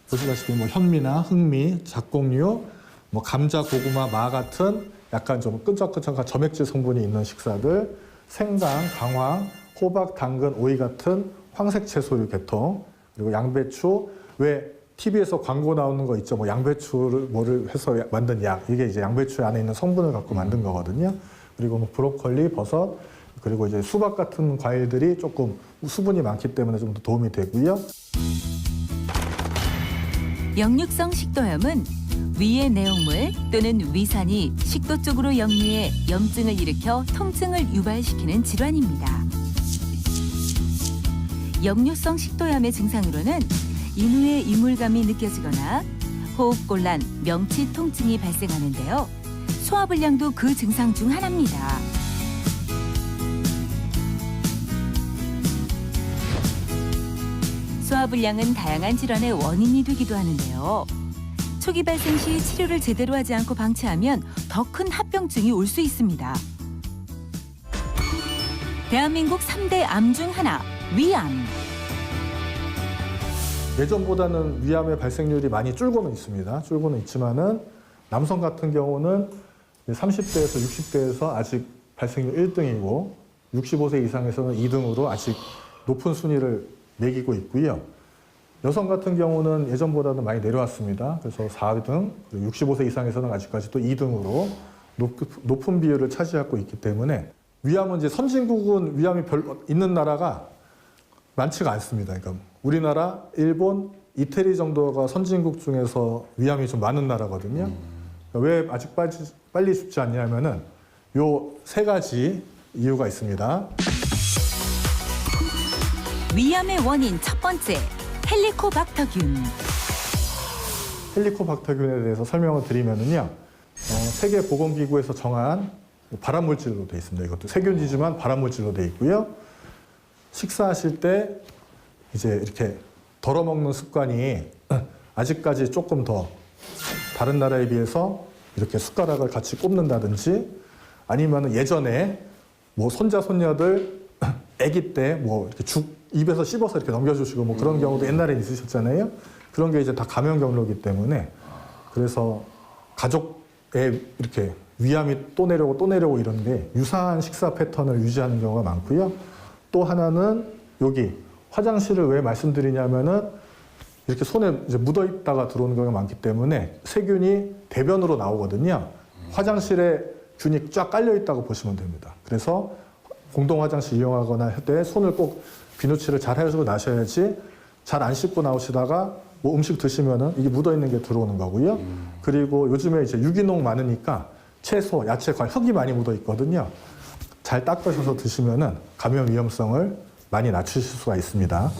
보시다시피 뭐 현미나 흑미, 잡곡류, 뭐 감자, 고구마, 마 같은 약간 좀 끈적끈적한 점액질 성분이 있는 식사들, 생강, 강황, 호박, 당근, 오이 같은 황색 채소류 계통, 그리고 양배추, 왜 TV에서 광고 나오는 거 있죠? 뭐 양배추를 뭐를 해서 만든 약, 이게 이제 양배추 안에 있는 성분을 갖고 만든 거거든요. 그리고 뭐 브로콜리, 버섯, 그리고 이제 수박 같은 과일들이 조금 수분이 많기 때문에 좀 더 도움이 되고요. 역류성 식도염은 위의 내용물 또는 위산이 식도 쪽으로 역류해 염증을 일으켜 통증을 유발시키는 질환입니다. 역류성 식도염의 증상으로는 인후에 이물감이 느껴지거나 호흡곤란, 명치 통증이 발생하는데요. 소화불량도 그 증상 중 하나입니다. 소화불량은 다양한 질환의 원인이 되기도 하는데요. 초기 발생 시 치료를 제대로 하지 않고 방치하면 더 큰 합병증이 올 수 있습니다. 대한민국 3대 암 중 하나, 위암. 예전보다는 위암의 발생률이 많이 줄고는 있습니다. 줄고는 있지만은 남성 같은 경우는 30대에서 60대에서 아직 발생률 1등이고 65세 이상에서는 2등으로 아직 높은 순위를 매기고 있고요. 여성 같은 경우는 예전보다는 많이 내려왔습니다. 그래서 4등, 그리고 65세 이상에서는 아직까지 또 2등으로 높은 비율을 차지하고 있기 때문에 위암은 이제 선진국은 위암이 별로 있는 나라가 많지가 않습니다. 그러니까 우리나라, 일본, 이태리 정도가 선진국 중에서 위암이 좀 많은 나라거든요. 왜 아직 빨리 죽지 않냐면은 요 3가지 이유가 있습니다. 위암의 원인 첫 번째, 헬리코박터균. 헬리코박터균에 대해서 설명을 드리면은요. 세계보건기구에서 정한 발암물질로 되어 있습니다. 이것도 세균이지만 발암물질로 되어 있고요. 식사하실 때 이제 이렇게 덜어먹는 습관이 아직까지 조금 더 다른 나라에 비해서 이렇게 숟가락을 같이 꼽는다든지 아니면 예전에 뭐 손자 손녀들 아기 때 뭐 이렇게 죽 입에서 씹어서 이렇게 넘겨주시고 뭐 그런 경우도 옛날에 있으셨잖아요. 그런 게 이제 다 감염 경로이기 때문에 그래서 가족에 이렇게 위암이 또 내려오고 이런 게 유사한 식사 패턴을 유지하는 경우가 많고요. 또 하나는 여기 화장실을 왜 말씀드리냐면은 이렇게 손에 이제 묻어 있다가 들어오는 경우가 많기 때문에 세균이 대변으로 나오거든요. 화장실에 균이 쫙 깔려 있다고 보시면 됩니다. 그래서 공동 화장실 이용하거나 할 때 손을 꼭 비누칠을 잘 해주고 나셔야지 잘 안 씻고 나오시다가 뭐 음식 드시면은 이게 묻어 있는 게 들어오는 거고요. 그리고 요즘에 이제 유기농 많으니까 채소, 야채, 과일, 흙이 많이 묻어 있거든요. 잘 닦으셔서 드시면은 감염 위험성을 많이 낮추실 수가 있습니다.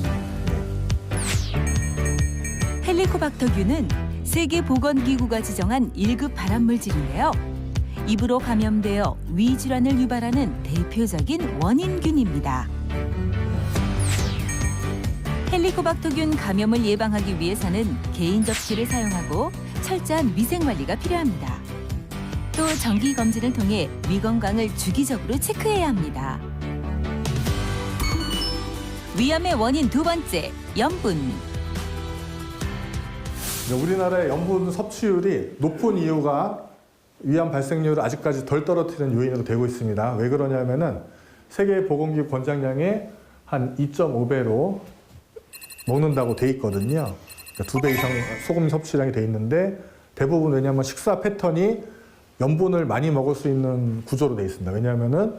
헬리코박터균은 세계보건기구가 지정한 1급 발암물질인데요. 입으로 감염되어 위질환을 유발하는 대표적인 원인균입니다. 헬리코박터균 감염을 예방하기 위해서는 개인 접시를 사용하고 철저한 위생관리가 필요합니다. 또 정기검진을 통해 위 건강을 주기적으로 체크해야 합니다. 위암의 원인 두 번째, 염분. 우리나라의 염분 섭취율이 높은 이유가 위암 발생률을 아직까지 덜 떨어뜨리는 요인으로 되고 있습니다. 왜 그러냐면은 세계보건기구 권장량의 한 2.5배로 먹는다고 돼 있거든요. 그러니까 2배 이상 소금 섭취량이 돼 있는데 대부분 왜냐하면 식사 패턴이 염분을 많이 먹을 수 있는 구조로 돼 있습니다. 왜냐하면은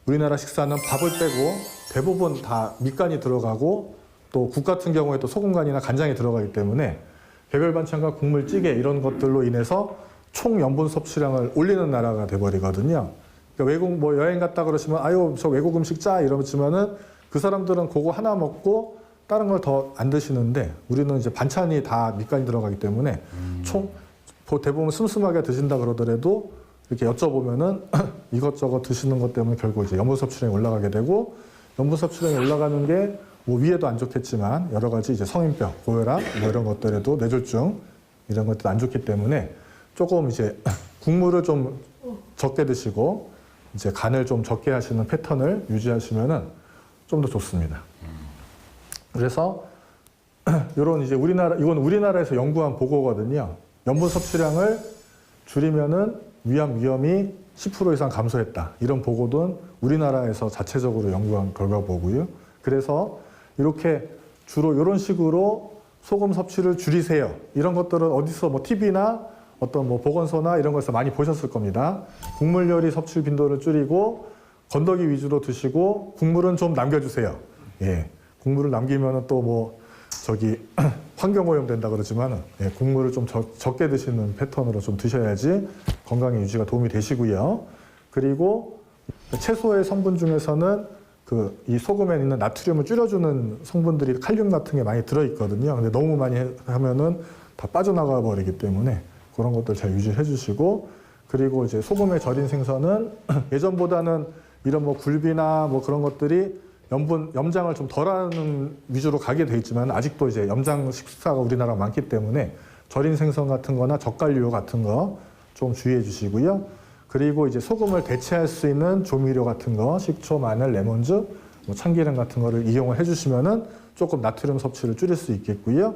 우리나라 식사는 밥을 빼고 대부분 다 밑간이 들어가고 또 국 같은 경우에 또 소금간이나 간장이 들어가기 때문에 개별 반찬과 국물, 찌개 이런 것들로 인해서 총 염분 섭취량을 올리는 나라가 돼버리거든요. 그러니까 외국 뭐 여행 갔다 그러시면 아유 저 외국 음식 짜 이러지만은 그 사람들은 그거 하나 먹고 다른 걸 더 안 드시는데 우리는 이제 반찬이 다 밑간이 들어가기 때문에 총 대부분 슴슴하게 드신다 그러더라도 이렇게 여쭤보면은 이것저것 드시는 것 때문에 결국 이제 염분 섭취량이 올라가게 되고 염분 섭취량이 올라가는 게 뭐 위에도 안 좋겠지만 여러 가지 이제 성인병, 고혈압 뭐 이런 것들에도 뇌졸중 이런 것들 안 좋기 때문에 조금 이제 국물을 좀 적게 드시고 이제 간을 좀 적게 하시는 패턴을 유지하시면은 좀 더 좋습니다. 그래서 이런 이제 이건 우리나라에서 연구한 보고거든요. 염분 섭취량을 줄이면은 위암 위험이 10% 이상 감소했다. 이런 보고는 우리나라에서 자체적으로 연구한 결과 보고요. 그래서 이렇게 주로 이런 식으로 소금 섭취를 줄이세요. 이런 것들은 어디서 뭐 TV나 어떤 뭐 보건소나 이런 거에서 많이 보셨을 겁니다. 국물 요리 섭취 빈도를 줄이고 건더기 위주로 드시고 국물은 좀 남겨주세요. 예, 국물을 남기면은 또 뭐 저기 환경오염 된다 그러지만 예, 국물을 좀 적게 드시는 패턴으로 좀 드셔야지 건강의 유지가 도움이 되시고요. 그리고 채소의 성분 중에서는 이 소금에 있는 나트륨을 줄여주는 성분들이 칼륨 같은 게 많이 들어있거든요. 근데 너무 많이 하면은 다 빠져나가 버리기 때문에 그런 것들 잘 유지해 주시고 그리고 이제 소금에 절인 생선은 예전보다는 이런 뭐 굴비나 뭐 그런 것들이 염장을 좀 덜하는 위주로 가게 돼 있지만 아직도 이제 염장 식사가 우리나라가 많기 때문에 절인 생선 같은 거나 젓갈류 같은 거 좀 주의해 주시고요. 그리고 이제 소금을 대체할 수 있는 조미료 같은 거, 식초, 마늘, 레몬즙, 뭐 참기름 같은 거를 이용을 해주시면은 조금 나트륨 섭취를 줄일 수 있겠고요.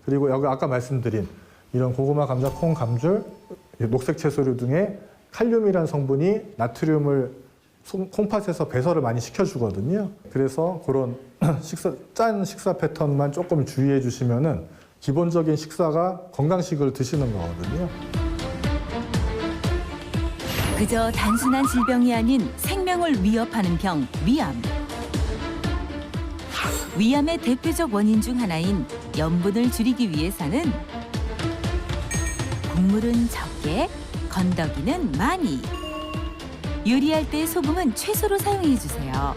그리고 여기 아까 말씀드린 이런 고구마, 감자, 콩, 감줄, 녹색 채소류 등의 칼륨이라는 성분이 나트륨을 콩팥에서 배설을 많이 시켜주거든요. 그래서 그런 짠 식사 패턴만 조금 주의해 주시면은 기본적인 식사가 건강식을 드시는 거거든요. 그저 단순한 질병이 아닌 생명을 위협하는 병, 위암. 위암의 대표적 원인 중 하나인 염분을 줄이기 위해서는 국물은 적게, 건더기는 많이. 요리할 때 소금은 최소로 사용해 주세요.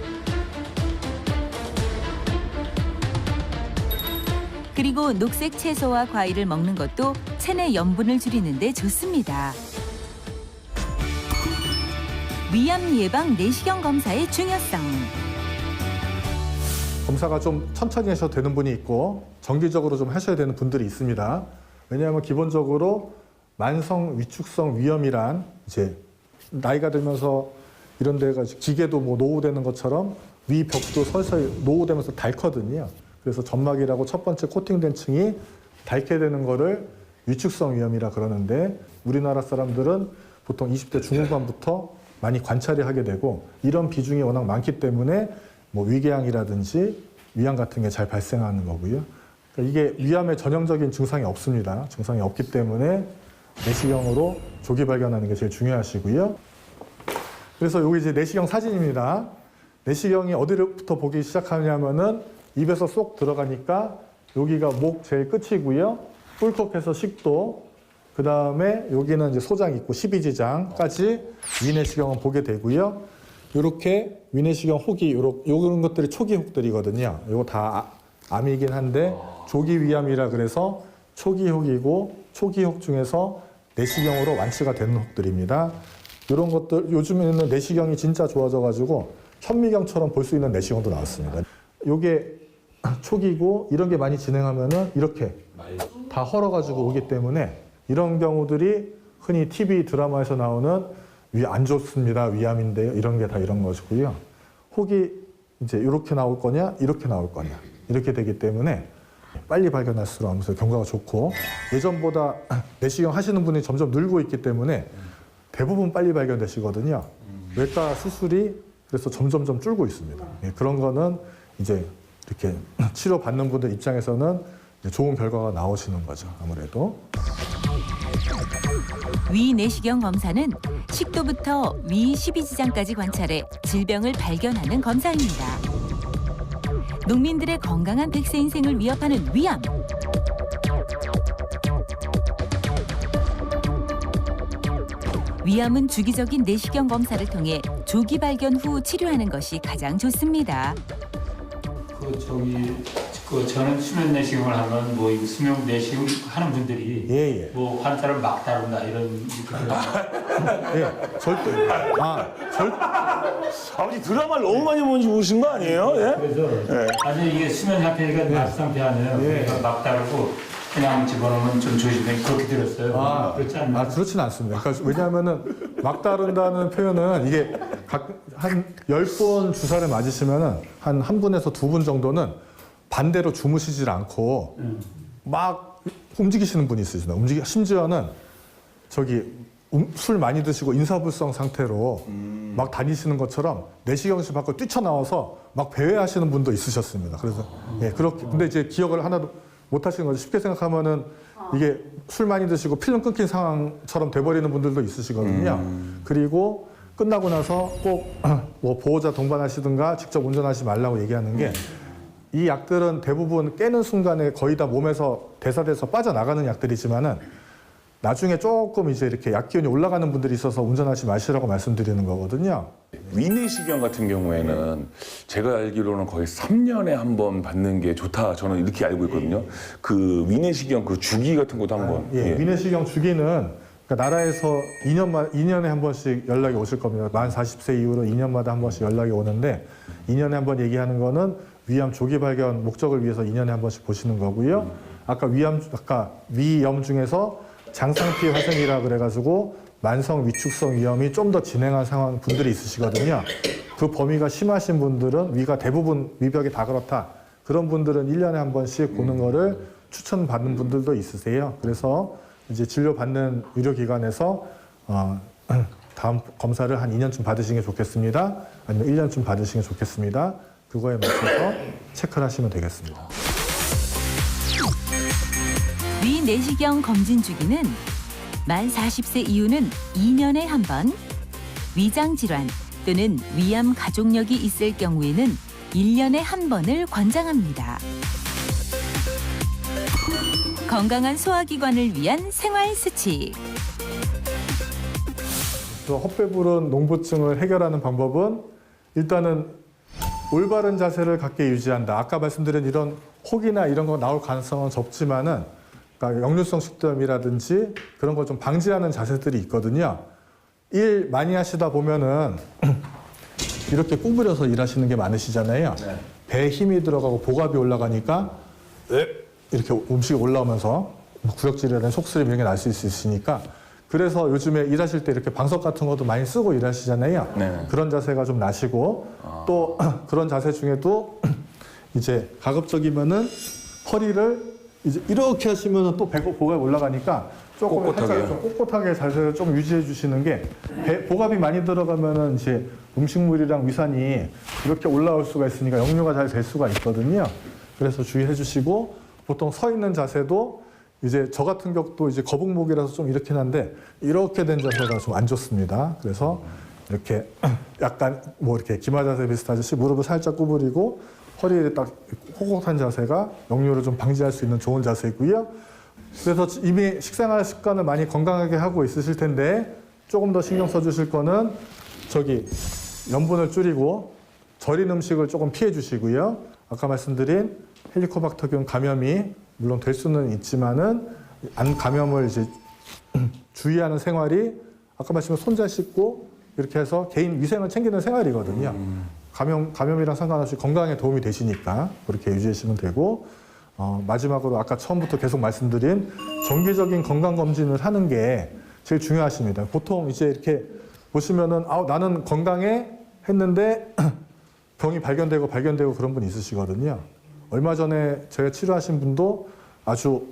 그리고 녹색 채소와 과일을 먹는 것도 체내 염분을 줄이는 데 좋습니다. 위암 예방 내시경 검사의 중요성. 검사가 좀 천천히 하셔도 되는 분이 있고 정기적으로 좀 하셔야 되는 분들이 있습니다. 왜냐하면 기본적으로 만성 위축성 위염이란 이제 나이가 들면서 이런 데가 기계도 뭐 노후되는 것처럼 위 벽도 서서히 노후되면서 닳거든요. 그래서 점막이라고 첫 번째 코팅된 층이 닳게 되는 거를 위축성 위염이라 그러는데 우리나라 사람들은 보통 20대 중후반부터 많이 관찰이 하게 되고 이런 비중이 워낙 많기 때문에 뭐 위궤양이라든지 위암 같은 게 잘 발생하는 거고요. 그러니까 이게 위암의 전형적인 증상이 없습니다. 증상이 없기 때문에 내시경으로 조기 발견하는 게 제일 중요하시고요. 그래서 여기 이제 내시경 사진입니다. 내시경이 어디부터 보기 시작하냐면은 입에서 쏙 들어가니까 여기가 목 제일 끝이고요. 꿀꺽해서 식도, 그 다음에 여기는 이제 소장 있고 12지장까지 위내시경을 보게 되고요. 이렇게 위내시경 혹이 이런 것들이 초기 혹들이거든요. 이거 다 암이긴 한데 조기 위암이라 그래서 초기 혹이고 초기 혹 중에서 내시경으로 완치가 되는 혹들입니다. 이런 것들 요즘에는 내시경이 진짜 좋아져가지고 현미경처럼 볼 수 있는 내시경도 나왔습니다. 이게 초기고 이런 게 많이 진행하면은 이렇게 다 헐어가지고 오기 때문에 이런 경우들이 흔히 TV 드라마에서 나오는 안 좋습니다. 위암인데요. 이런 게 다 이런 것이고요. 혹이 이제 이렇게 나올 거냐, 이렇게 나올 거냐. 이렇게 되기 때문에 빨리 발견할수록 아무래도 경과가 좋고 예전보다 내시경 하시는 분이 점점 늘고 있기 때문에 대부분 빨리 발견되시거든요. 외과 수술이 그래서 점점점 줄고 있습니다. 예, 그런 거는 이제 이렇게 치료 받는 분들 입장에서는 이제 좋은 결과가 나오시는 거죠. 아무래도. 위 내시경 검사는 식도부터 위 12지장까지 관찰해 질병을 발견하는 검사입니다. 농민들의 건강한 100세 인생을 위협하는 위암. 위암은 주기적인 내시경 검사를 통해 조기 발견 후 치료하는 것이 가장 좋습니다. 저는 수면 내시경을 하면 뭐 수면 내시경 하는 분들이 예. 뭐 환자를 막 다룬다 이런 예, 절대. 아버지 드라마를 너무 많이 보신 거 아니에요? 예? 그래서 아주 이게 수면 상태가 낮 상태 아니에요. 그러니까 막 다루고 그냥 집어넣으면 좀 조심해 그렇게 들었어요. 그렇지 않나요? 그렇지는 않습니다. 그러니까 왜냐하면은 막 다룬다는 표현은 이게 한 10번 주사를 맞으시면은 한 분에서 2분 정도는 반대로 주무시질 않고 막 움직이시는 분이 있으시다. 심지어는 술 많이 드시고 인사불성 상태로 막 다니시는 것처럼 내시경실 밖으로 뛰쳐나와서 막 배회하시는 분도 있으셨습니다. 그래서 예, 그렇게 근데 이제 기억을 하나도 못 하시는 거죠. 쉽게 생각하면은 이게 술 많이 드시고 필름 끊긴 상황처럼 돼버리는 분들도 있으시거든요. 그리고 끝나고 나서 꼭 뭐 보호자 동반하시든가 직접 운전하지 말라고 얘기하는 게 이 약들은 대부분 깨는 순간에 거의 다 몸에서 대사돼서 빠져나가는 약들이지만은 나중에 조금 이제 이렇게 약 기운이 올라가는 분들이 있어서 운전하지 마시라고 말씀드리는 거거든요. 위내시경 같은 경우에는 제가 알기로는 거의 3년에 한 번 받는 게 좋다. 저는 이렇게 알고 있거든요. 그 위내시경 그 주기 같은 것도 한번. 예, 위내시경 주기는 그러니까 나라에서 2년에 한 번씩 연락이 오실 겁니다. 만 40세 이후로 2년마다 한 번씩 연락이 오는데 2년에 한 번 얘기하는 거는 위암 조기 발견 목적을 위해서 2년에 한 번씩 보시는 거고요. 아까 위염 중에서 장상피 화생이라 그래가지고 만성 위축성 위염이 좀 더 진행한 상황 분들이 있으시거든요. 그 범위가 심하신 분들은 위가 대부분 위벽이 다 그렇다. 그런 분들은 1년에 한 번씩 보는 거를 추천받는 분들도 있으세요. 그래서 이제 진료받는 의료기관에서 다음 검사를 한 2년쯤 받으시는 게 좋겠습니다. 아니면 1년쯤 받으시는 게 좋겠습니다. 그거에 맞춰서 체크를 하시면 되겠습니다. 위 내시경 검진 주기는 만 40세 이후는 2년에 한 번, 위장 질환 또는 위암 가족력이 있을 경우에는 1년에 한 번을 권장합니다. 건강한 소화기관을 위한 생활 수칙. 헛배부른 농부증을 해결하는 방법은 일단은 올바른 자세를 갖게 유지한다. 아까 말씀드린 이런 혹이나 이런 거 나올 가능성은 적지만은 그러니까 역류성 식도염이라든지 그런 걸 좀 방지하는 자세들이 있거든요. 일 많이 하시다 보면은 이렇게 구부려서 일하시는 게 많으시잖아요. 네. 배에 힘이 들어가고 복압이 올라가니까 이렇게 음식이 올라오면서 구역질이라든지 속쓰림 이런 게 날 수 있으시니까 그래서 요즘에 일하실 때 이렇게 방석 같은 것도 많이 쓰고 일하시잖아요. 네. 그런 자세가 좀 나시고 또 그런 자세 중에도 이제 가급적이면은 허리를 이제 이렇게 하시면은 또 복압이 올라가니까 조금 살짝 좀 꼿꼿하게 자세를 좀 유지해 주시는 게 복압이 많이 들어가면은 이제 음식물이랑 위산이 이렇게 올라올 수가 있으니까 역류가 잘 될 수가 있거든요. 그래서 주의해 주시고 보통 서 있는 자세도 이제 저 같은 경우도 이제 거북목이라서 좀 이렇긴 한데 이렇게 된 자세가 좀 안 좋습니다. 그래서 이렇게 약간 뭐 이렇게 기마 자세 비슷하듯이 무릎을 살짝 구부리고 허리에 딱 꼿꼿한 자세가 역류를 좀 방지할 수 있는 좋은 자세이고요. 그래서 이미 식생활 습관을 많이 건강하게 하고 있으실 텐데 조금 더 신경 써주실 거는 염분을 줄이고 절인 음식을 조금 피해 주시고요. 아까 말씀드린 헬리코박터균 감염이 물론 될 수는 있지만은 안 감염을 이제 주의하는 생활이 아까 말씀드린 손 잘 씻고 이렇게 해서 개인 위생을 챙기는 생활이거든요. 감염이랑 상관없이 건강에 도움이 되시니까 그렇게 유지하시면 되고 마지막으로 아까 처음부터 계속 말씀드린 정기적인 건강 검진을 하는 게 제일 중요하십니다. 보통 이제 이렇게 보시면은 나는 건강해 했는데 병이 발견되고 그런 분 있으시거든요. 얼마 전에 제가 치료하신 분도 아주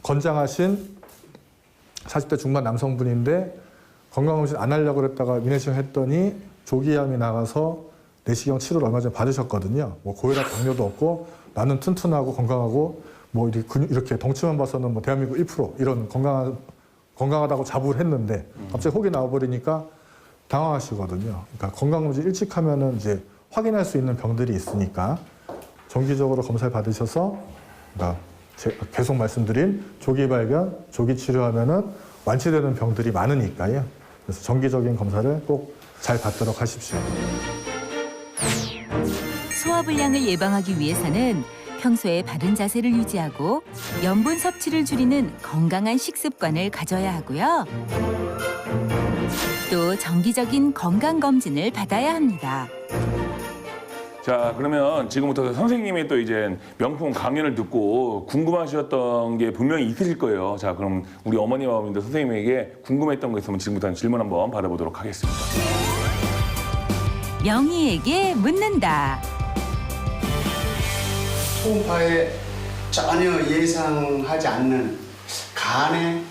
건장하신 40대 중반 남성분인데 건강검진 안 하려고 그랬다가 위내시경 했더니 조기암이 나가서 내시경 치료를 얼마 전에 받으셨거든요. 뭐 고혈압 당뇨도 없고 나는 튼튼하고 건강하고 뭐 이렇게 덩치만 봐서는 뭐 대한민국 1% 이런 건강하다고 자부를 했는데 갑자기 혹이 나와버리니까 당황하시거든요. 그러니까 건강검진 일찍 하면은 이제 확인할 수 있는 병들이 있으니까 정기적으로 검사를 받으셔서 그러니까 계속 말씀드린 조기 발견, 조기 치료하면은 완치되는 병들이 많으니까요. 그래서 정기적인 검사를 꼭 잘 받도록 하십시오. 소화불량을 예방하기 위해서는 평소에 바른 자세를 유지하고 염분 섭취를 줄이는 건강한 식습관을 가져야 하고요. 또 정기적인 건강검진을 받아야 합니다. 자, 그러면 지금부터 선생님의 또 이제 명품 강연을 듣고 궁금하셨던 게 분명히 있으실 거예요. 자, 그럼 우리 어머니와 어머님들 선생님에게 궁금했던 거 있으면 지금부터 질문 한번 받아보도록 하겠습니다. 명희에게 묻는다. 초음파에 전혀 예상하지 않는 간에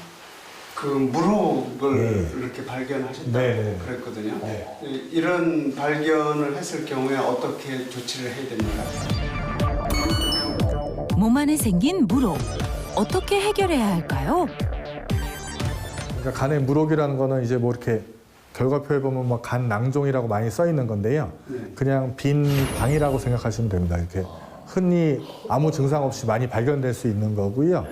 그 물혹을 이렇게 발견하셨다고 네. 그랬거든요. 이런 발견을 했을 경우에 어떻게 조치를 해야 됩니까? 몸 안에 생긴 물혹. 어떻게 해결해야 할까요? 그러니까 간의 물혹이라는 거는 이제 뭐 이렇게 결과표에 보면 뭐 간 낭종이라고 많이 써 있는 건데요. 그냥 빈 방이라고 생각하시면 됩니다. 이렇게 흔히 아무 증상 없이 많이 발견될 수 있는 거고요.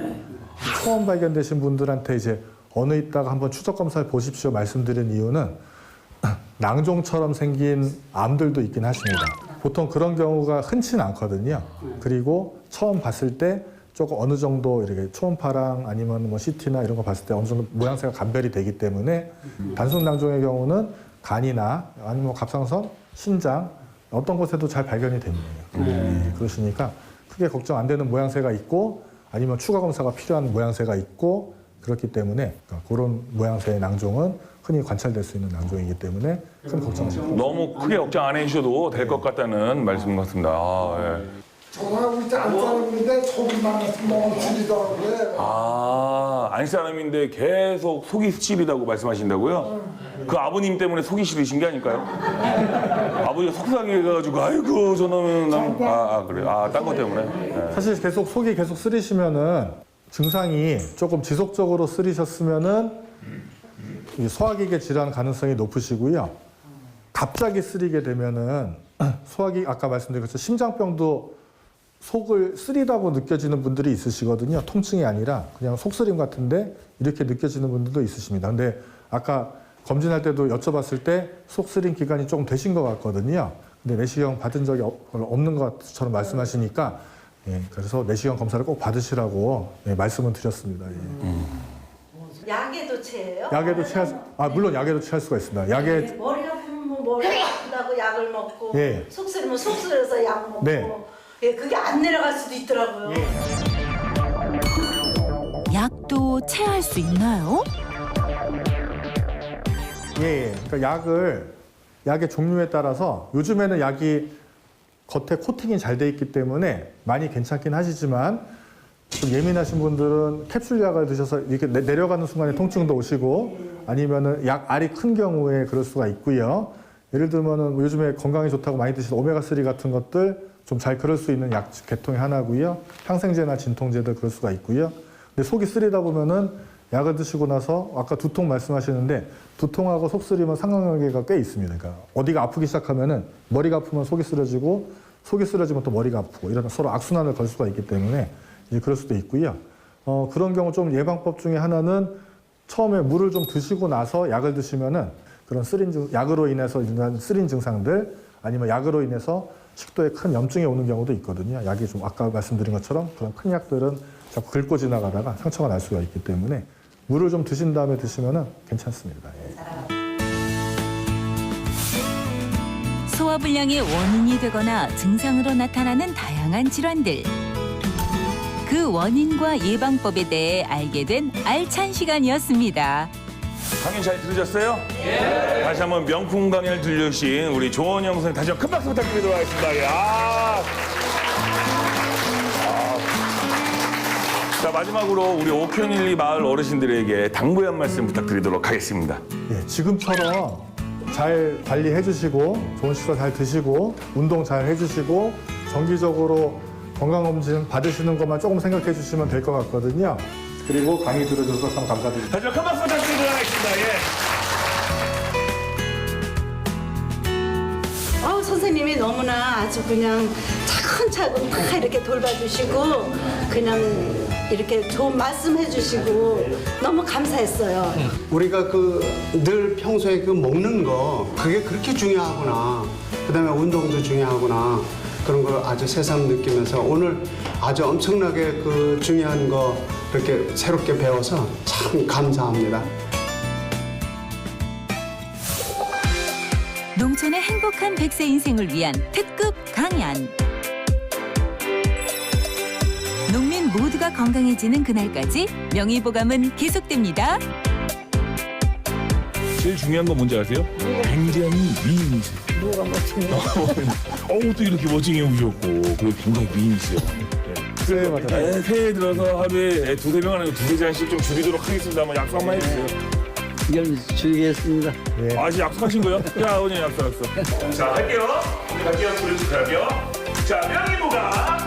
처음 발견되신 분들한테 이제 어느 있다가 한번 추적 검사를 보십시오 말씀드린 이유는 낭종처럼 생긴 암들도 있긴 하십니다. 보통 그런 경우가 흔치는 않거든요. 그리고 처음 봤을 때 조금 어느 정도 이렇게 초음파랑 아니면 뭐 CT나 이런 거 봤을 때 어느 정도 모양새가 감별이 되기 때문에 단순 낭종의 경우는 간이나 아니면 갑상선, 신장 어떤 곳에도 잘 발견이 됩니다. 그러시니까 크게 걱정 안 되는 모양새가 있고 아니면 추가 검사가 필요한 모양새가 있고 그렇기 때문에 그런 모양새의 낭종은 흔히 관찰될 수 있는 낭종이기 때문에 큰 걱정하지 마세요. 너무 크게 걱정 안 해주셔도 될 것 같다는 말씀 같습니다. 아, 예. 전화하고 있지 않은 사람인데 속이 많아서 멍을 들이더라고요. 아, 안 사람인데 계속 속이 시리다고 말씀하신다고요? 그 아버님 때문에 속이 시리신 게 아닐까요? 아버지가 속상해가지고 아이고 저놈은 그래요. 딴 것 때문에. 네. 사실 계속 속이 계속 쓰리시면은 증상이 조금 지속적으로 쓰리셨으면은 이 소화기계 질환 가능성이 높으시고요. 갑자기 쓰리게 되면은 소화기 아까 말씀드린 것처럼 심장병도 속을 쓰리다고 느껴지는 분들이 있으시거든요. 통증이 아니라 그냥 속쓰림 같은데 이렇게 느껴지는 분들도 있으십니다. 근데 아까 검진할 때도 여쭤봤을 때 속쓰림 기간이 조금 되신 것 같거든요. 근데 내시경 받은 적이 없는 것처럼 말씀하시니까 그래서 내시경 검사를 꼭 받으시라고 말씀을 드렸습니다. 약에도 체해요? 약에도 물론 약에도 취할 수가 있습니다. 약에 머리가 아프면 머리가 아프다고 약을 먹고 예. 속 쓰리면 속 쓰려서 약 먹고 네. 그게 안 내려갈 수도 있더라고요. 약도 체할 수 있나요? 그러니까 약의 종류에 따라서 요즘에는 약이 겉에 코팅이 잘 돼 있기 때문에 많이 괜찮긴 하시지만 좀 예민하신 분들은 캡슐 약을 드셔서 이렇게 내려가는 순간에 통증도 오시고 아니면은 약 알이 큰 경우에 그럴 수가 있고요. 예를 들면은 요즘에 건강에 좋다고 많이 드시는 오메가3 같은 것들 좀 잘 그럴 수 있는 약 계통이 하나고요. 항생제나 진통제들 그럴 수가 있고요. 근데 속이 쓰리다 보면은 약을 드시고 나서 아까 두통 말씀하시는데 두통하고 속 쓰리면 상관관계가 꽤 있습니다. 그러니까 어디가 아프기 시작하면은 머리가 아프면 속이 쓰러지고 속이 쓰러지면 또 머리가 아프고 이런 서로 악순환을 걸 수가 있기 때문에 이제 그럴 수도 있고요. 그런 경우 좀 예방법 중에 하나는 처음에 물을 좀 드시고 나서 약을 드시면은 그런 약으로 인해서 일어난 쓰린 증상들 아니면 약으로 인해서 식도에 큰 염증이 오는 경우도 있거든요. 약이 좀 아까 말씀드린 것처럼 그런 큰 약들은 자꾸 긁고 지나가다가 상처가 날 수가 있기 때문에 물을 좀 드신 다음에 드시면은 괜찮습니다. 소화불량의 원인이 되거나 증상으로 나타나는 다양한 질환들. 그 원인과 예방법에 대해 알게 된 알찬 시간이었습니다. 강연 잘 들으셨어요? 네. 다시 한번 명품 강연을 들려주신 우리 조원영 선생님 다시 한번 큰 박수 부탁드리도록 하겠습니다. 자, 마지막으로 우리 옥현일리 마을 어르신들에게 당부의 한 말씀 부탁드리도록 하겠습니다. 예, 지금처럼 잘 관리해 주시고 좋은 식사 잘 드시고 운동 잘 해주시고 정기적으로 건강검진 받으시는 것만 조금 생각해 주시면 될 것 같거든요. 그리고 강의 들어줘서 참 감사드립니다. 다시 큰 박수 부탁드리도록 하겠습니다. 예. 선생님이 너무나 아주 그냥 차근차근 다 이렇게 돌봐주시고 그냥 이렇게 좋은 말씀 해주시고 너무 감사했어요. 우리가 늘 평소에 먹는 거 그게 그렇게 중요하구나. 그다음에 운동도 중요하구나. 그런 걸 아주 새삼 느끼면서 오늘 아주 엄청나게 중요한 거 이렇게 새롭게 배워서 참 감사합니다. 농촌의 행복한 100세 인생을 위한 특급 강연. 농민 모두가 건강해지는 그날까지 명의보감은 계속됩니다. 제일 중요한 건 뭔지 아세요? 굉장히 미인이세요. 뭐가 멋지네요. 또 이렇게 멋지게 오셨고 그리고 굉장히 미인이세요. 네, 새해 들어서 하루에 두세 명 아니고 두세 잔씩 좀 줄이도록 하겠습니다. 한번 약속 한번 해주세요. 줄이겠습니다. 네. 아직 약속하신 거요? 자, 오늘 약속. 자, 할게요. 갈게요. 불러주세요. 자, 명의보감